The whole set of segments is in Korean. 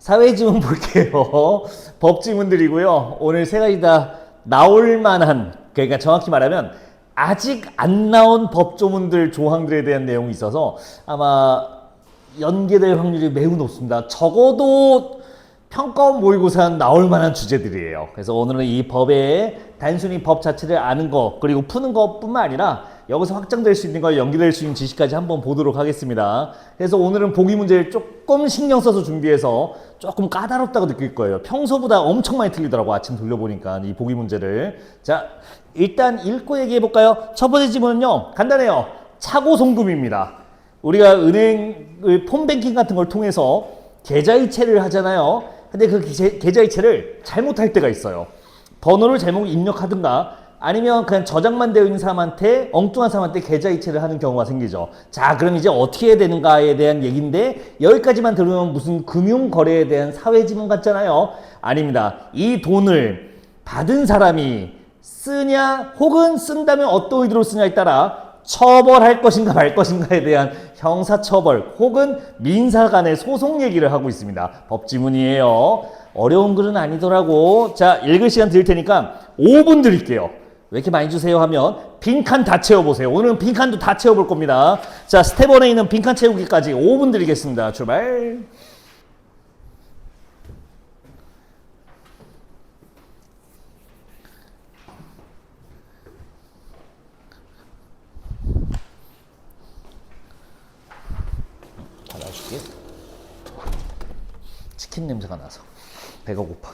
사회지문 볼게요. 법지문들이고요. 오늘 세 가지 다 나올 만한, 그러니까 정확히 말하면 아직 안 나온 법조문들 조항들에 대한 내용이 있어서 아마 연계될 확률이 매우 높습니다. 적어도 평가원 모의고사는 나올 만한 주제들이에요. 그래서 오늘은 이 법에 단순히 법 자체를 아는 거 그리고 푸는 것뿐만 아니라 여기서 확장될 수 있는 걸 연결될 수 있는 지식까지 한번 보도록 하겠습니다. 그래서 오늘은 보기 문제를 조금 신경 써서 준비해서 조금 까다롭다고 느낄 거예요. 평소보다 엄청 많이 틀리더라고, 아침 돌려보니까 이 보기 문제를. 자, 일단 읽고 얘기해 볼까요? 첫 번째 질문은요, 간단해요. 차고송금입니다. 우리가 은행 폰뱅킹 같은 걸 통해서 계좌이체를 하잖아요. 근데 그 계좌이체를 잘못할 때가 있어요. 번호를 잘못 입력하든가 아니면 그냥 저장만 되어 있는 사람한테, 엉뚱한 사람한테 계좌이체를 하는 경우가 생기죠. 자, 그럼 이제 어떻게 해야 되는가에 대한 얘기인데, 여기까지만 들으면 무슨 금융거래에 대한 사회지문 같잖아요. 아닙니다. 이 돈을 받은 사람이 쓰냐 혹은 쓴다면 어떤 의도로 쓰냐에 따라 처벌할 것인가 말 것인가에 대한 형사처벌 혹은 민사 간의 소송 얘기를 하고 있습니다. 법지문이에요. 어려운 글은 아니더라고. 자, 읽을 시간 드릴 테니까 5분 드릴게요. 왜 이렇게 많이 주세요 하면 빈칸 다 채워보세요. 오늘은 빈칸도 다 채워볼 겁니다. 자, 스텝 1에 있는 빈칸 채우기까지 5분 드리겠습니다. 출발. 받아줄게. 치킨 냄새가 나서 배가 고파.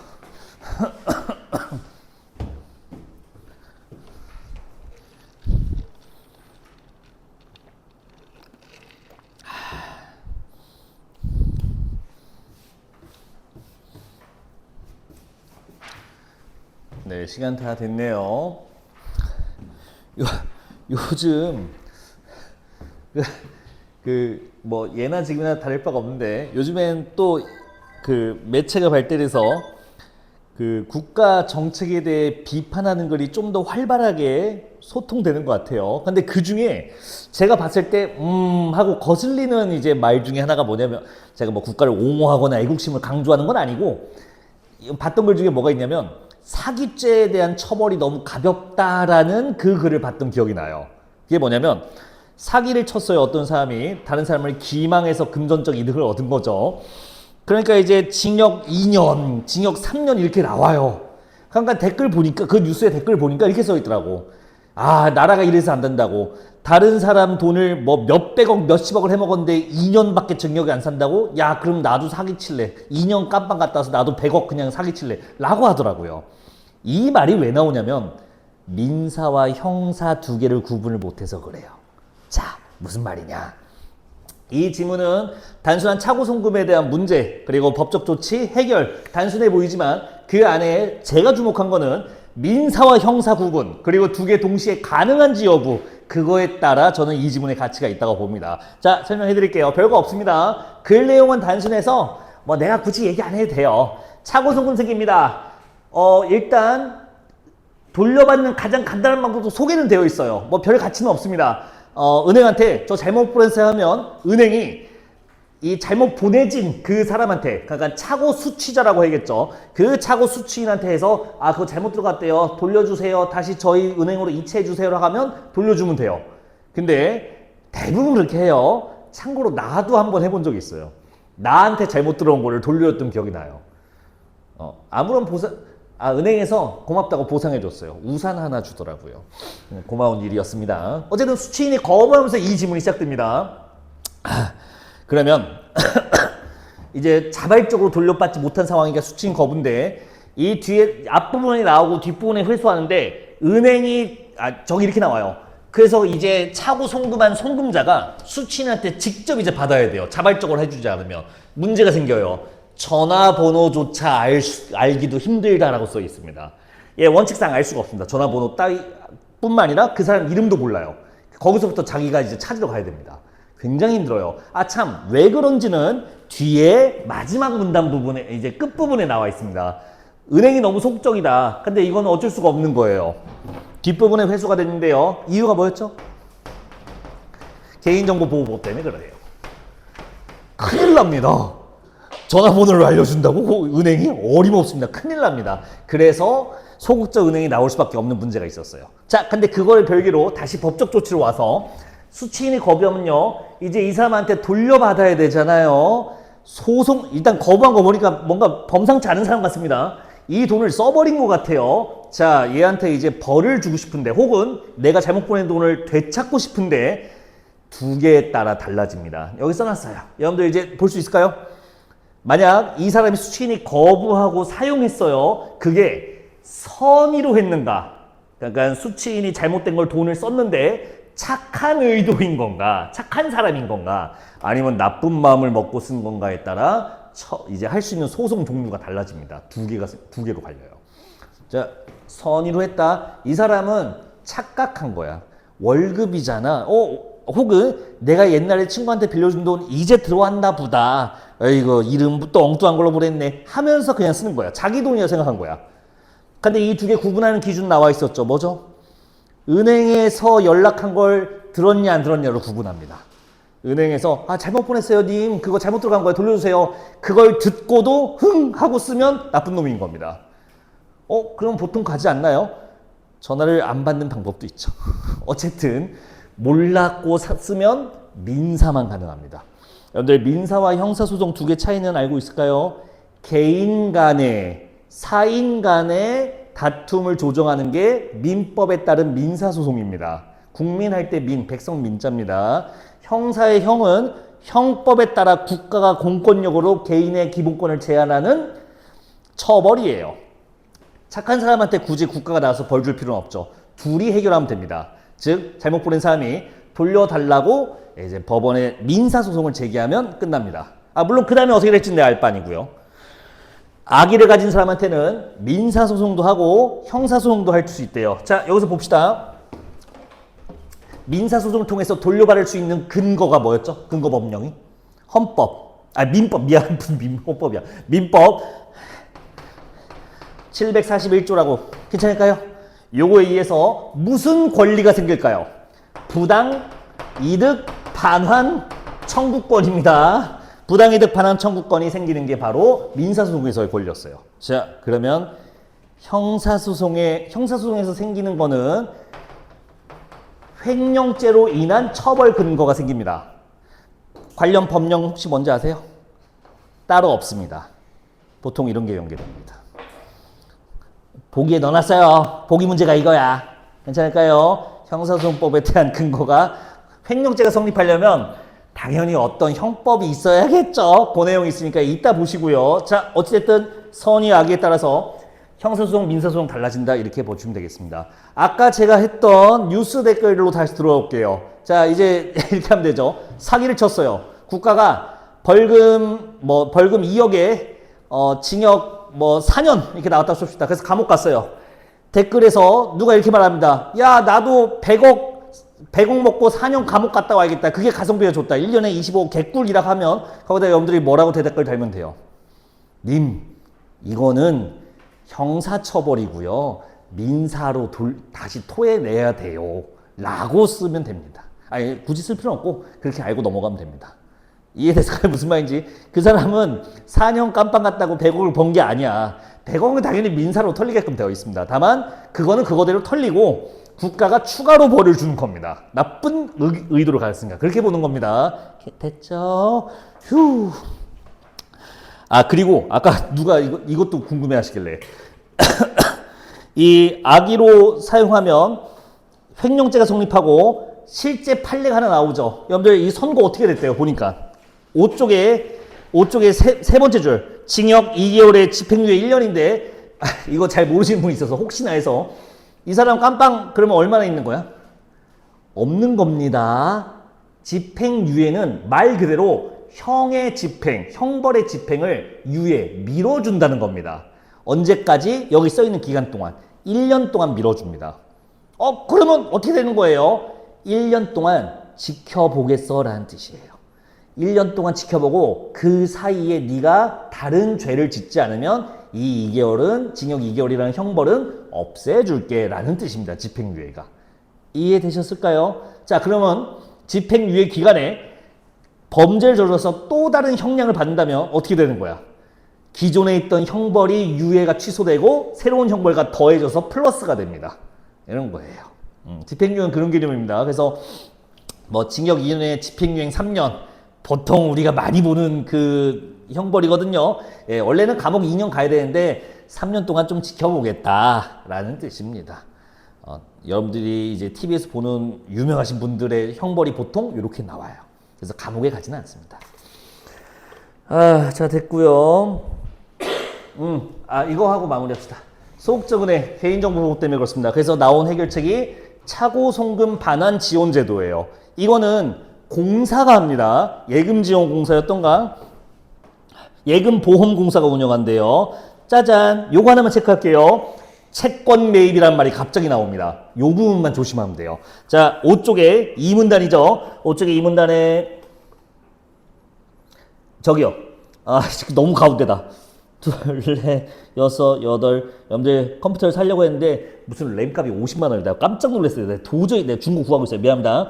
네, 시간 다 됐네요. 요즘 뭐 예나 지금이나 다를 바가 없는데, 요즘엔 또 그 매체가 발달해서 그 국가 정책에 대해 비판하는 글이 좀 더 활발하게 소통되는 것 같아요. 근데 그 중에 제가 봤을 때 하고 거슬리는 이제 말 중에 하나가 뭐냐면, 제가 뭐 국가를 옹호하거나 애국심을 강조하는 건 아니고, 봤던 글 중에 뭐가 있냐면 사기죄에 대한 처벌이 너무 가볍다라는 그 글을 봤던 기억이 나요. 그게 뭐냐면, 사기를 쳤어요. 어떤 사람이 다른 사람을 기망해서 금전적 이득을 얻은 거죠. 그러니까 이제 징역 2년, 징역 3년 이렇게 나와요. 그러니까 댓글 보니까, 그 뉴스에 댓글 보니까 이렇게 써 있더라고. 아, 나라가 이래서 안 된다고. 다른 사람 돈을 뭐 몇백억, 몇십억을 해먹었는데 2년밖에 징역이 안 산다고? 야, 그럼 나도 사기칠래. 2년 깜빵 갔다 와서 나도 100억 그냥 사기칠래. 라고 하더라고요. 이 말이 왜 나오냐면 민사와 형사 두 개를 구분을 못해서 그래요. 자, 무슨 말이냐? 이 지문은 단순한 차고송금에 대한 문제, 그리고 법적 조치, 해결, 단순해 보이지만 그 안에 제가 주목한 거는 민사와 형사 구분, 그리고 두 개 동시에 가능한지 여부, 그거에 따라 저는 이 지문의 가치가 있다고 봅니다. 자, 설명해 드릴게요. 별거 없습니다. 글 내용은 단순해서 뭐 내가 굳이 얘기 안 해도 돼요. 차고송금색입니다. 일단 돌려받는 가장 간단한 방법도 소개는 되어 있어요. 뭐 별 가치는 없습니다. 은행한테 저 잘못 보냈어요 하면 은행이 이 잘못 보내진 그 사람한테, 그러니까 차고 수취자라고 해야겠죠. 그 차고 수취인한테 해서 아, 그거 잘못 들어갔대요. 돌려주세요. 다시 저희 은행으로 이체해 주세요라고 하면 돌려주면 돼요. 근데 대부분 그렇게 해요. 참고로 나도 한번 해본 적이 있어요. 나한테 잘못 들어온 거를 돌려줬던 기억이 나요. 아무런 은행에서 고맙다고 보상해줬어요. 우산 하나 주더라고요. 고마운 일이었습니다. 어쨌든 수취인이 거부하면서 이 지문이 시작됩니다. 그러면 이제 자발적으로 돌려받지 못한 상황이니까 수취인 거부인데, 이 뒤에 앞부분이 나오고 뒷부분에 회수하는데 은행이 저기 이렇게 나와요. 그래서 이제 차고 송금한 송금자가 수취인한테 직접 이제 받아야 돼요. 자발적으로 해주지 않으면 문제가 생겨요. 전화번호조차 알기도 힘들다라고 써 있습니다. 예, 원칙상 알 수가 없습니다. 전화번호 뿐만 아니라 그 사람 이름도 몰라요. 거기서부터 자기가 이제 찾으러 가야 됩니다. 굉장히 힘들어요. 아, 참, 왜 그런지는 뒤에 마지막 문단 부분에, 이제 끝부분에 나와 있습니다. 은행이 너무 속적이다. 근데 이건 어쩔 수가 없는 거예요. 뒷부분에 회수가 됐는데요. 이유가 뭐였죠? 개인정보 보호법 때문에 그래요. 큰일 납니다. 전화번호를 알려준다고 은행이 어림없습니다. 큰일 납니다. 그래서 소극적 은행이 나올 수밖에 없는 문제가 있었어요. 자, 근데 그걸 별개로 다시 법적 조치로 와서 수취인이 거부하면요, 이제 이 사람한테 돌려받아야 되잖아요. 소송, 일단 거부한 거 보니까 뭔가 범상치 않은 사람 같습니다. 이 돈을 써버린 것 같아요. 자, 얘한테 이제 벌을 주고 싶은데, 혹은 내가 잘못 보낸 돈을 되찾고 싶은데, 두 개에 따라 달라집니다. 여기 써놨어요. 여러분들 이제 볼 수 있을까요? 만약 이 사람이 수취인이 거부하고 사용했어요. 그게 선의로 했는가? 그러니까 수취인이 잘못된 걸 돈을 썼는데 착한 의도인 건가? 착한 사람인 건가? 아니면 나쁜 마음을 먹고 쓴 건가에 따라 이제 할 수 있는 소송 종류가 달라집니다. 두 개로 갈려요. 자, 선의로 했다. 이 사람은 착각한 거야. 월급이잖아. 혹은 내가 옛날에 친구한테 빌려준 돈 이제 들어왔나 보다. 이거 이름부터 엉뚱한 걸로 보냈네 하면서 그냥 쓰는 거야. 자기 돈이라 생각한 거야. 근데 이 두 개 구분하는 기준 나와 있었죠. 뭐죠? 은행에서 연락한 걸 들었냐 안 들었냐로 구분합니다. 은행에서 잘못 보냈어요 님, 그거 잘못 들어간 거예요, 돌려주세요. 그걸 듣고도 흥 하고 쓰면 나쁜 놈인 겁니다. 그럼 보통 가지 않나요? 전화를 안 받는 방법도 있죠. 어쨌든 몰랐고 쓰면 민사만 가능합니다. 여러분들 민사와 형사소송 두 개 차이는 알고 있을까요? 개인 간의, 사인 간의 다툼을 조정하는 게 민법에 따른 민사소송입니다. 국민 할 때 민, 백성 민자입니다. 형사의 형은 형법에 따라 국가가 공권력으로 개인의 기본권을 제한하는 처벌이에요. 착한 사람한테 굳이 국가가 나와서 벌 줄 필요는 없죠. 둘이 해결하면 됩니다. 즉 잘못 보낸 사람이 돌려달라고 이제 법원에 민사소송을 제기하면 끝납니다. 물론 그 다음에 어떻게 될지는 알 바 아니고요. 악의를 가진 사람한테는 민사소송도 하고 형사소송도 할 수 있대요. 자, 여기서 봅시다. 민사소송을 통해서 돌려받을 수 있는 근거가 뭐였죠? 근거 법령이? 민법, 미안, 헌법이야. 민법 741조라고. 괜찮을까요? 요거에 의해서 무슨 권리가 생길까요? 부당 이득 반환 청구권입니다. 부당이득 반환 청구권이 생기는 게 바로 민사소송에서의 권리였어요. 자, 그러면 형사소송에서 생기는 거는 횡령죄로 인한 처벌 근거가 생깁니다. 관련 법령 혹시 뭔지 아세요? 따로 없습니다. 보통 이런 게 연계됩니다. 보기에 넣어놨어요. 보기 문제가 이거야. 괜찮을까요? 형사소송법에 대한 근거가 횡령죄가 성립하려면 당연히 어떤 형법이 있어야겠죠. 그 내용이 있으니까 이따 보시고요. 자, 어찌됐든 선의 악의에 따라서 형사소송, 민사소송 달라진다 이렇게 보시면 되겠습니다. 아까 제가 했던 뉴스 댓글로 다시 들어올게요. 자, 이제 이렇게 하면 되죠. 사기를 쳤어요. 국가가 벌금 2억에 징역 4년 이렇게 나왔다고 칩시다. 그래서 감옥 갔어요. 댓글에서 누가 이렇게 말합니다. 야, 나도 100억 먹고 4년 감옥 갔다 와야겠다. 그게 가성비가 좋다. 1년에 25억 개꿀이라 하면 거기다 여러분들이 뭐라고 대댓글 달면 돼요. 님, 이거는 형사처벌이고요. 민사로 다시 토해내야 돼요. 라고 쓰면 됩니다. 굳이 쓸 필요는 없고 그렇게 알고 넘어가면 됩니다. 이해됐을까요? 무슨 말인지. 그 사람은 4년 깜빵 갔다고 100억을 번 게 아니야. 100억은 당연히 민사로 털리게끔 되어 있습니다. 다만 그거는 그거대로 털리고 국가가 추가로 벌을 주는 겁니다. 나쁜 의도를 가졌으니까 그렇게 보는 겁니다. 됐죠? 휴. 그리고 아까 누가 이것도 궁금해 하시길래 이 악의로 사용하면 횡령죄가 성립하고 실제 판례가 하나 나오죠. 여러분들 이 선고 어떻게 됐대요? 보니까 5쪽에 세 번째 줄 징역 2개월에 집행유예 1년인데 이거 잘 모르시는 분이 있어서 혹시나 해서 이 사람 깜빵 그러면 얼마나 있는 거야? 없는 겁니다. 집행유예는 말 그대로 형의 집행, 형벌의 집행을 미뤄준다는 겁니다. 언제까지? 여기 써있는 기간 동안 1년 동안 미뤄줍니다. 그러면 어떻게 되는 거예요? 1년 동안 지켜보겠어 라는 뜻이에요. 1년 동안 지켜보고 그 사이에 네가 다른 죄를 짓지 않으면 이 2개월은 징역 2개월이라는 형벌은 없애줄게 라는 뜻입니다. 집행유예가. 이해되셨을까요? 자, 그러면 집행유예 기간에 범죄를 저질러서 또 다른 형량을 받는다면 어떻게 되는 거야? 기존에 있던 형벌이 유예가 취소되고 새로운 형벌과 더해져서 플러스가 됩니다. 이런 거예요. 집행유예는 그런 개념입니다. 그래서 뭐 징역 2년에 집행유예 3년 보통 우리가 많이 보는 그 형벌이거든요. 예, 원래는 감옥 2년 가야 되는데 3년 동안 좀 지켜보겠다라는 뜻입니다. 여러분들이 이제 TV에서 보는 유명하신 분들의 형벌이 보통 이렇게 나와요. 그래서 감옥에 가지는 않습니다. 자, 됐고요. 이거 하고 마무리합시다. 소극적은의 개인정보 보호 때문에 그렇습니다. 그래서 나온 해결책이 차고송금 반환 지원 제도예요. 이거는 공사가 합니다. 예금지원공사였던가? 예금보험공사가 운영한대요. 짜잔, 요거 하나만 체크할게요. 채권 매입이란 말이 갑자기 나옵니다. 요 부분만 조심하면 돼요. 자, 5쪽에 2문단이죠. 5쪽에 2문단에 저기요. 너무 가운데다. 둘, 넷, 여섯, 여덟. 여러분들 컴퓨터를 사려고 했는데 무슨 램값이 50만 원이다. 깜짝 놀랐어요. 내가 도저히 내가 중국 구하고 있어요. 미안합니다.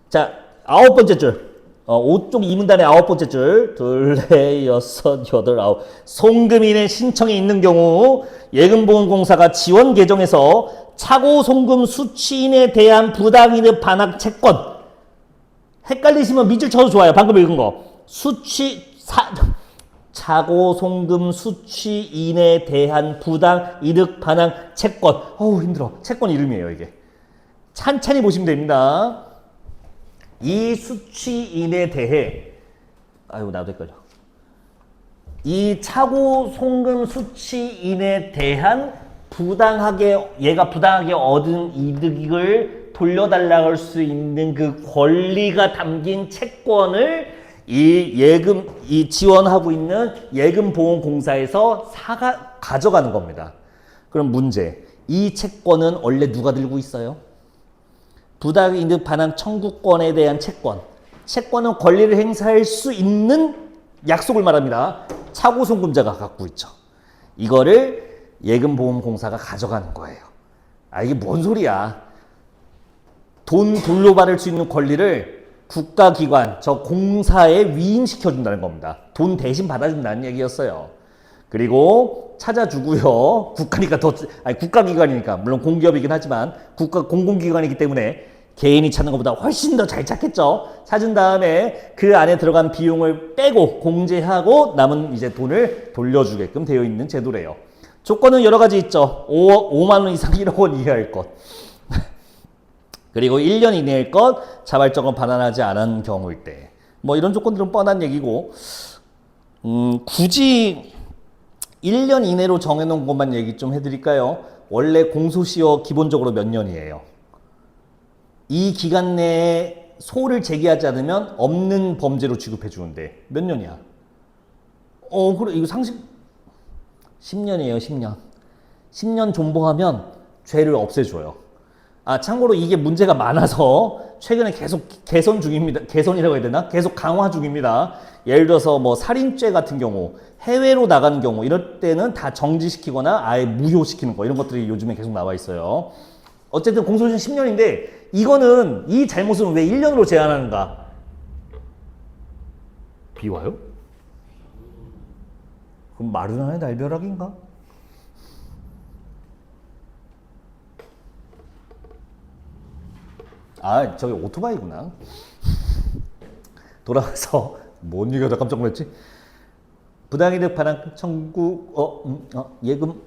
자, 9번째 줄. 5쪽 2문단의 9번째 줄. 둘, 넷, 여섯, 여덟, 아홉. 송금인의 신청이 있는 경우 예금보험공사가 지원 계정에서 차고 송금 수취인에 대한 부당이득 반환 채권. 헷갈리시면 밑줄 쳐도 좋아요. 방금 읽은 거. 차고 송금 수취인에 대한 부당 이득 반환 채권. 어우 힘들어. 채권 이름이에요 이게. 찬찬히 보시면 됩니다. 이 수취인에 대해 나도 헷갈려. 이 차고 송금 수취인에 대한 얘가 부당하게 얻은 이득을 돌려달라고 할 수 있는 그 권리가 담긴 채권을 이 지원하고 있는 예금보험공사에서 가져가는 겁니다. 그럼 문제. 이 채권은 원래 누가 들고 있어요? 부당이득 반환 청구권에 대한 채권. 채권은 권리를 행사할 수 있는 약속을 말합니다. 차고송금자가 갖고 있죠. 이거를 예금보험공사가 가져가는 거예요. 이게 뭔 소리야. 돈 돌려받을 수 있는 권리를 국가기관, 저 공사에 위임시켜준다는 겁니다. 돈 대신 받아준다는 얘기였어요. 그리고 찾아주고요. 국가기관이니까, 물론 공기업이긴 하지만, 공공기관이기 때문에 개인이 찾는 것보다 훨씬 더 잘 찾겠죠. 찾은 다음에 그 안에 들어간 비용을 빼고 공제하고 남은 이제 돈을 돌려주게끔 되어 있는 제도래요. 조건은 여러 가지 있죠. 5만 원 이상 1억 원 이하일 것. 그리고 1년 이내일 것, 자발적으로 반환하지 않은 경우일 때. 뭐 이런 조건들은 뻔한 얘기고, 굳이 1년 이내로 정해놓은 것만 얘기 좀 해드릴까요? 원래 공소시효 기본적으로 몇 년이에요? 이 기간 내에 소를 제기하지 않으면 없는 범죄로 취급해 주는데 몇 년이야? 그래 이거 상식 10년이에요. 10년. 10년 존버하면 죄를 없애줘요. 참고로 이게 문제가 많아서 최근에 계속 개선 중입니다. 개선이라고 해야 되나? 계속 강화 중입니다. 예를 들어서 뭐 살인죄 같은 경우, 해외로 나가는 경우 이럴 때는 다 정지시키거나 아예 무효시키는 거 이런 것들이 요즘에 계속 나와 있어요. 어쨌든 공소시효 10년인데 이거는 이 잘못은 왜 1년으로 제한하는가? 비와요? 그럼 마르나의 날벼락인가? 저기 오토바이구나. 돌아와서 뭔 얘기하다 깜짝 놀랐지? 부당이득 반환 청구 예금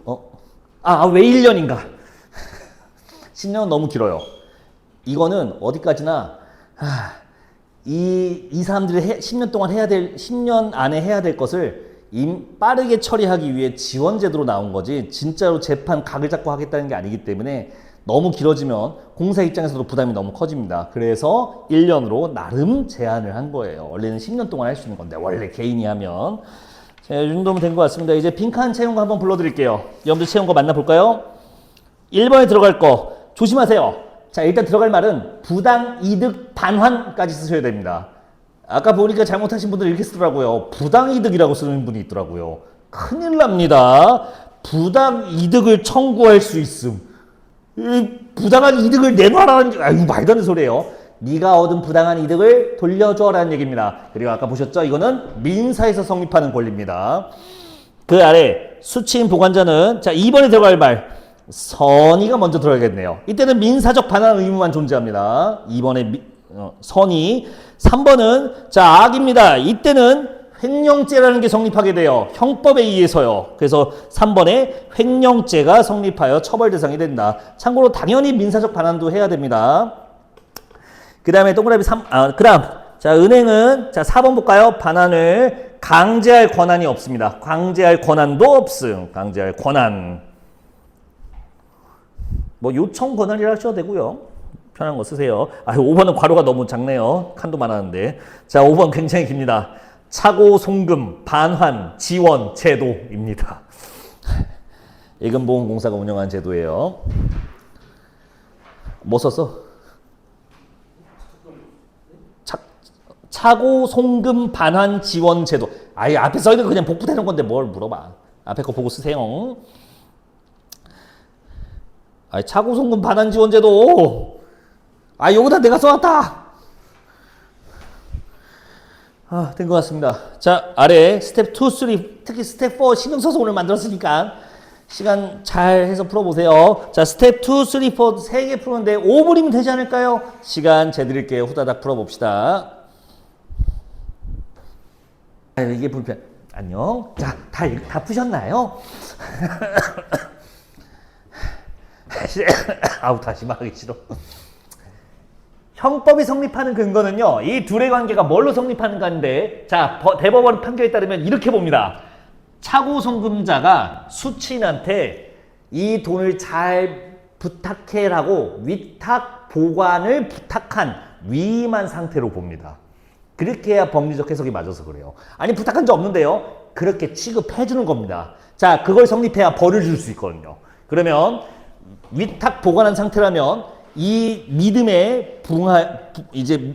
왜 1년인가? 10년은 너무 길어요. 이거는 어디까지나 이 사람들이 10년 동안 10년 안에 해야 될 것을 빠르게 처리하기 위해 지원제도로 나온 거지 진짜로 재판 각을 잡고 하겠다는 게 아니기 때문에 너무 길어지면 공사 입장에서도 부담이 너무 커집니다. 그래서 1년으로 나름 제한을 한 거예요. 원래는 10년 동안 할 수 있는 건데 원래 개인이 하면. 자, 이 정도면 된 것 같습니다. 이제 빈칸 채운 거 한번 불러드릴게요. 여러분들 채운 거 만나볼까요? 1번에 들어갈 거 조심하세요. 자, 일단 들어갈 말은 부당이득 반환까지 쓰셔야 됩니다. 아까 보니까 잘못하신 분들 이렇게 쓰더라고요. 부당이득이라고 쓰는 분이 있더라고요. 큰일 납니다. 부당이득을 청구할 수 있음. 부당한 이득을 내놔라는 게 말도 안 되는 소리예요. 네가 얻은 부당한 이득을 돌려줘라는 얘기입니다. 그리고 아까 보셨죠? 이거는 민사에서 성립하는 권리입니다. 그 아래 수취인 보관자는 자 2번에 들어갈 말 선의가 먼저 들어가겠네요. 이때는 민사적 반환 의무만 존재합니다. 2번에 선의. 3번은 자 악입니다. 이때는 횡령죄라는 게 성립하게 돼요. 형법에 의해서요. 그래서 3번에 횡령죄가 성립하여 처벌 대상이 된다. 참고로 당연히 민사적 반환도 해야 됩니다. 그 다음에 동그라미 3, 그다음 자 은행은 자 4번 볼까요? 반환을 강제할 권한이 없습니다. 강제할 권한도 없음. 강제할 권한. 뭐 요청 권한이라 하셔도 되고요. 편한 거 쓰세요. 5번은 괄호가 너무 작네요. 칸도 많았는데. 자 5번 굉장히 깁니다. 차고 송금, 반환, 지원 제도입니다. 예금보험공사가 운영한 제도예요. 뭐 썼어? 차고 송금, 반환, 지원 제도. 아예 앞에 써있는 거 그냥 복붙해놓은 건데 뭘 물어봐. 앞에 거 보고 쓰세요. 차고 송금, 반환, 지원 제도. 여기다 내가 써놨다. 된 것 같습니다. 자, 아래 스텝 2, 3, 특히 스텝 4 신경 써서 오늘 만들었으니까 시간 잘 해서 풀어보세요. 자, 스텝 2, 3, 4 3개 푸는데 5분이면 되지 않을까요? 시간 재드릴게요. 후다닥 풀어봅시다. 이게 불편. 안녕. 자, 다 푸셨나요? 다시 말하기 싫어. 형법이 성립하는 근거는요, 이 둘의 관계가 뭘로 성립하는가인데, 자, 대법원 판결에 따르면 이렇게 봅니다. 차고송금자가 수취인한테 이 돈을 잘 부탁해라고 위탁 보관을 부탁한 위임한 상태로 봅니다. 그렇게 해야 법리적 해석이 맞아서 그래요. 아니, 부탁한 적 없는데요. 그렇게 취급해주는 겁니다. 자, 그걸 성립해야 벌을 줄 수 있거든요. 그러면 위탁 보관한 상태라면 이 믿음에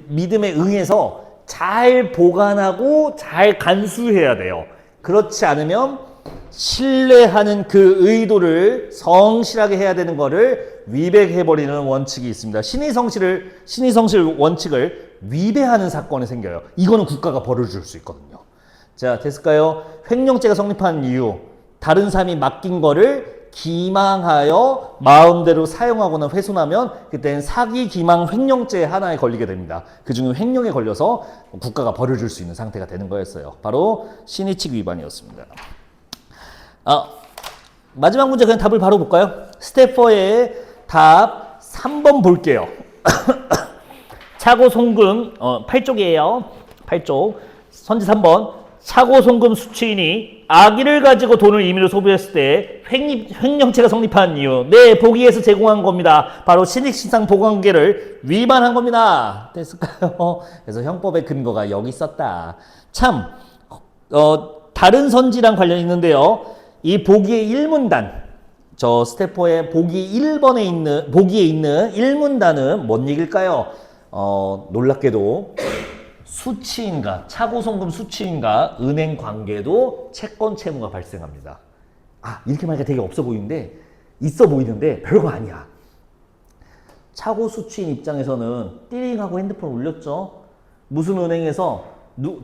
믿음에 응해서 잘 보관하고 잘 간수해야 돼요. 그렇지 않으면 신뢰하는 그 의도를 성실하게 해야 되는 거를 위배해버리는 원칙이 있습니다. 신의성실 원칙을 위배하는 사건이 생겨요. 이거는 국가가 벌을 줄 수 있거든요. 자, 됐을까요? 횡령죄가 성립하는 이유. 다른 사람이 맡긴 거를 기망하여 마음대로 사용하거나 훼손하면 그때는 사기, 기망, 횡령죄 하나에 걸리게 됩니다. 그중에 횡령에 걸려서 국가가 벌을 줄 수 있는 상태가 되는 거였어요. 바로 신의칙 위반이었습니다. 마지막 문제 그냥 답을 바로 볼까요? 스텝 4의 답 3번 볼게요. 차고송금 8쪽이에요. 8쪽 선지 3번. 차고송금 수취인이 악의를 가지고 돈을 임의로 소비했을 때 횡령죄가 성립한 이유. 네, 보기에서 제공한 겁니다. 바로 신익신상 보관관계를 위반한 겁니다. 됐을까요? 그래서 형법의 근거가 여기 있었다. 참 다른 선지랑 관련이 있는데요. 이 보기의 1문단, 저 스텝 4의 보기 1번에 있는 보기에 있는 1문단은 뭔 얘기일까요? 놀랍게도 수취인과 차고송금 수취인과 은행 관계도 채권 채무가 발생합니다. 이렇게 말하니까 되게 없어 보이는데 있어 보이는데 별거 아니야. 차고 수취인 입장에서는 띠링하고 핸드폰 울렸죠. 무슨 은행에서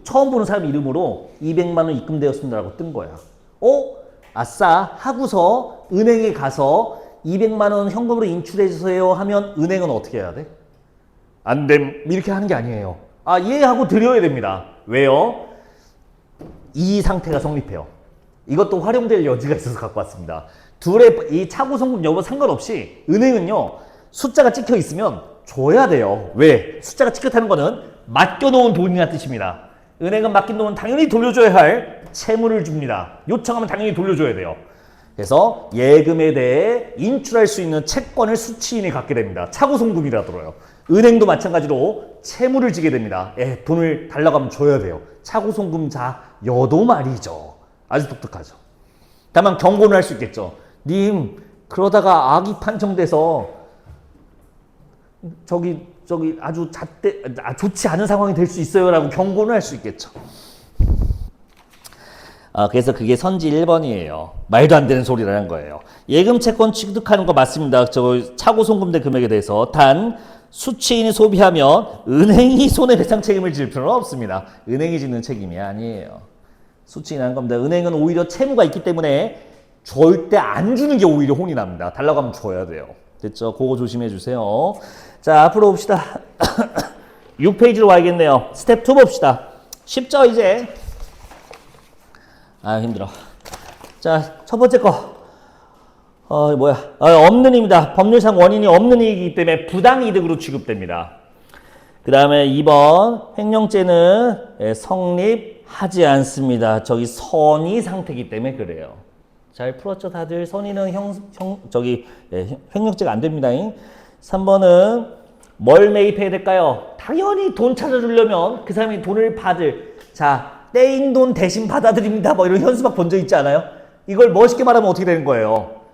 처음 보는 사람 이름으로 200만 원 입금되었습니다라고 뜬 거야. 아싸 하고서 은행에 가서 200만 원 현금으로 인출해 주세요 하면 은행은 어떻게 해야 돼? 안 됨. 이렇게 하는 게 아니에요. 이해하고 드려야 됩니다. 왜요? 이 상태가 성립해요. 이것도 활용될 여지가 있어서 갖고 왔습니다. 둘의 이 차고송금 여부 상관없이 은행은요, 숫자가 찍혀 있으면 줘야 돼요. 왜? 숫자가 찍혔다는 거는 맡겨놓은 돈이라는 뜻입니다. 은행은 맡긴 돈은 당연히 돌려줘야 할 채무를 줍니다. 요청하면 당연히 돌려줘야 돼요. 그래서 예금에 대해 인출할 수 있는 채권을 수취인이 갖게 됩니다. 차고송금이라 들어요. 은행도 마찬가지로 채무를 지게 됩니다. 돈을 달라고 하면 줘야 돼요. 차고송금자여도 말이죠. 아주 독특하죠. 다만 경고는 할 수 있겠죠. 님 그러다가 악이 판정돼서 저기 아주 좋지 않은 상황이 될 수 있어요 라고 경고는 할 수 있겠죠. 그래서 그게 선지 1번이에요. 말도 안 되는 소리라는 거예요. 예금 채권 취득하는 거 맞습니다. 저 차고송금대 금액에 대해서. 단 수취인이 소비하면 은행이 손해배상 책임을 질 필요는 없습니다. 은행이 짓는 책임이 아니에요. 수취인이 하는 겁니다. 은행은 오히려 채무가 있기 때문에 절대 안 주는 게 오히려 혼이 납니다. 달라고 하면 줘야 돼요. 됐죠? 그거 조심해 주세요. 자, 앞으로 봅시다. 6페이지로 와야겠네요. 스텝 2 봅시다. 쉽죠, 이제? 아, 힘들어. 자, 첫 번째 거. 없는 입니다. 법률상 원인이 없는 이익이기 때문에 부당이득으로 취급됩니다. 그 다음에 2번, 횡령죄는 성립하지 않습니다. 저기 선의 상태이기 때문에 그래요. 잘 풀었죠, 다들? 선의는 횡령죄가 안 됩니다. 3번은 뭘 매입해야 될까요? 당연히 돈 찾아주려면 그 사람이 돈을 받을, 자, 떼인 돈 대신 받아들입니다. 뭐 이런 현수막 본 적 있지 않아요? 이걸 멋있게 말하면 어떻게 되는 거예요?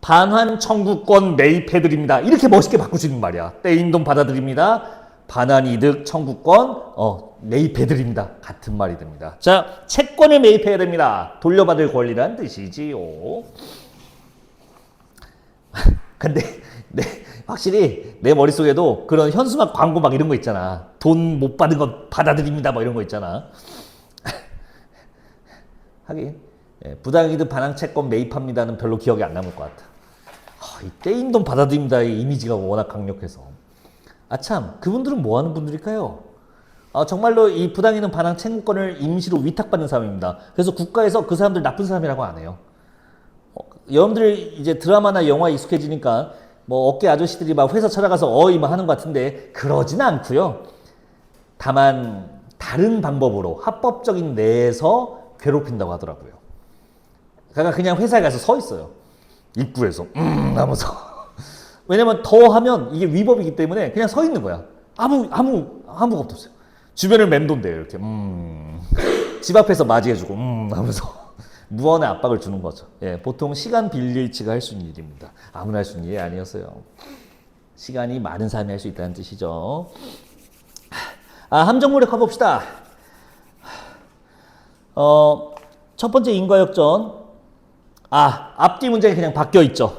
반환 청구권 매입해드립니다. 이렇게 멋있게 바꾸시는 말이야. 떼인 돈 받아드립니다. 반환 이득 청구권 매입해드립니다. 같은 말이 됩니다. 자, 채권을 매입해야 됩니다. 돌려받을 권리란 뜻이지요. 근데 확실히 내 머릿속에도 그런 현수막 광고 막 이런 거 있잖아. 돈 못 받은 거 받아드립니다. 뭐 이런 거 있잖아. 하긴 부당이득 반환 채권 매입합니다는 별로 기억이 안 남을 것 같아. 이 떼인 돈 받아들입니다의 이미지가 워낙 강력해서. 아참, 그분들은 뭐 하는 분들일까요? 정말로 이 부당이득 반환 채권을 임시로 위탁받는 사람입니다. 그래서 국가에서 그 사람들 나쁜 사람이라고 안 해요. 여러분들 이제 드라마나 영화에 익숙해지니까 뭐 어깨 아저씨들이 막 회사 찾아가서 막 하는 것 같은데 그러진 않고요. 다만 다른 방법으로 합법적인 내에서 괴롭힌다고 하더라고요. 그러니까 그냥 회사에 가서 서 있어요. 입구에서 하면서. 왜냐면 더 하면 이게 위법이기 때문에 그냥 서 있는 거야. 아무것도 없어요. 주변을 맴돈대요. 이렇게 집 앞에서 맞이해주고 하면서 무언의 압박을 주는 거죠. 예, 보통 시간 빌리치가 할 수 있는 일입니다. 아무나 할 수 있는 일이 아니었어요. 시간이 많은 사람이 할 수 있다는 뜻이죠. 함정무력 가봅시다. 첫 번째 인과역전. 앞뒤 문장이 그냥 바뀌어 있죠.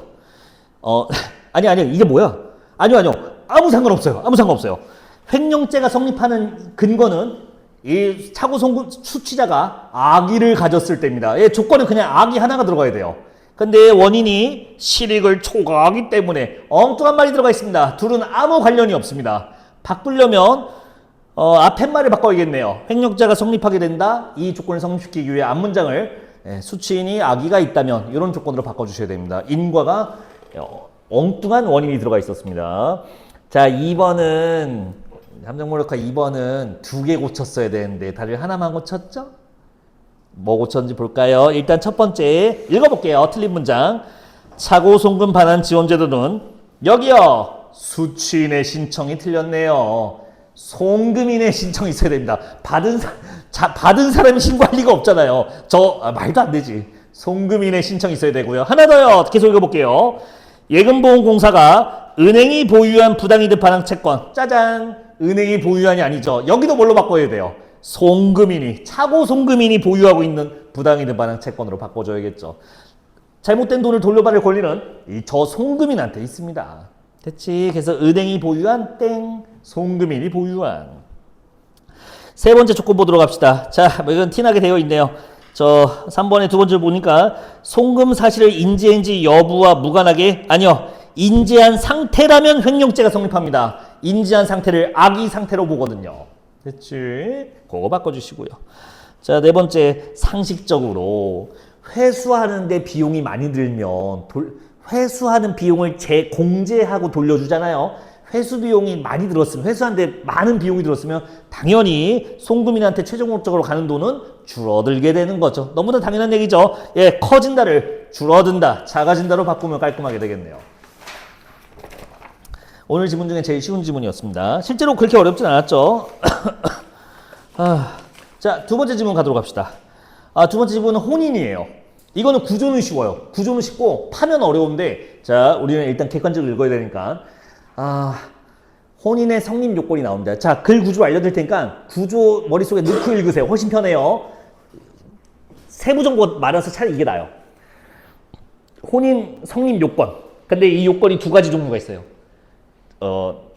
아니, 이게 뭐야? 아니요. 아무 상관없어요. 횡령죄가 성립하는 근거는 이 차고송금 수취자가 악의를 가졌을 때입니다. 조건은 그냥 악의 하나가 들어가야 돼요. 근데 원인이 실익을 초과하기 때문에 엉뚱한 말이 들어가 있습니다. 둘은 아무 관련이 없습니다. 바꾸려면 앞에 말을 바꿔야겠네요. 횡령죄가 성립하게 된다. 이 조건을 성립시키기 위해 앞문장을 수취인이 악의가 있다면 이런 조건으로 바꿔주셔야 됩니다. 인과가 엉뚱한 원인이 들어가 있었습니다. 자, 2번은 함정무력화 2번은 2개 고쳤어야 되는데 다들 하나만 고쳤죠? 뭐 고쳤는지 볼까요? 일단 첫 번째 읽어볼게요. 틀린 문장. 차고송금 반환 지원제도는 여기요. 수취인의 신청이 틀렸네요. 송금인의 신청이 있어야 됩니다. 받은 사람이 신고할 리가 없잖아요. 말도 안 되지. 송금인의 신청이 있어야 되고요. 하나 더요. 계속 읽어볼게요. 예금보험공사가 은행이 보유한 부당이득 반환 채권. 짜잔. 은행이 보유한이 아니죠. 여기도 뭘로 바꿔야 돼요? 송금인이, 차고송금인이 보유하고 있는 부당이득 반환 채권으로 바꿔줘야겠죠. 잘못된 돈을 돌려받을 권리는 저 송금인한테 있습니다. 됐지? 그래서 은행이 보유한 땡, 송금인이 보유한. 세 번째 조건 보도록 합시다. 자, 이건 티나게 되어 있네요. 3번의 두 번째를 보니까 송금 사실을 인지한지 여부와 무관하게, 아니요, 인지한 상태라면 횡령죄가 성립합니다. 인지한 상태를 악의 상태로 보거든요. 됐지? 그거 바꿔주시고요. 자, 네 번째, 상식적으로 회수하는데 비용이 많이 들면 회수하는 비용을 공제하고 돌려주잖아요. 회수 비용이 많이 들었으면, 회수하는데 많은 비용이 들었으면 당연히 송금인한테 최종적으로 가는 돈은 줄어들게 되는 거죠. 너무나 당연한 얘기죠. 커진다를 줄어든다, 작아진다로 바꾸면 깔끔하게 되겠네요. 오늘 지문 중에 제일 쉬운 지문이었습니다. 실제로 그렇게 어렵진 않았죠. 자, 두 번째 지문 가도록 합시다. 두 번째 지문은 혼인이에요. 이거는 구조는 쉬워요. 구조는 쉽고 파면 어려운데, 자, 우리는 일단 객관적으로 읽어야 되니까. 혼인의 성립 요건이 나옵니다. 자, 글 구조 알려드릴 테니까 구조 머릿속에 넣고 읽으세요. 훨씬 편해요. 세부 정보 말아서 차라리 이게 나아요. 혼인 성립 요건. 근데 이 요건이 두 가지 종류가 있어요.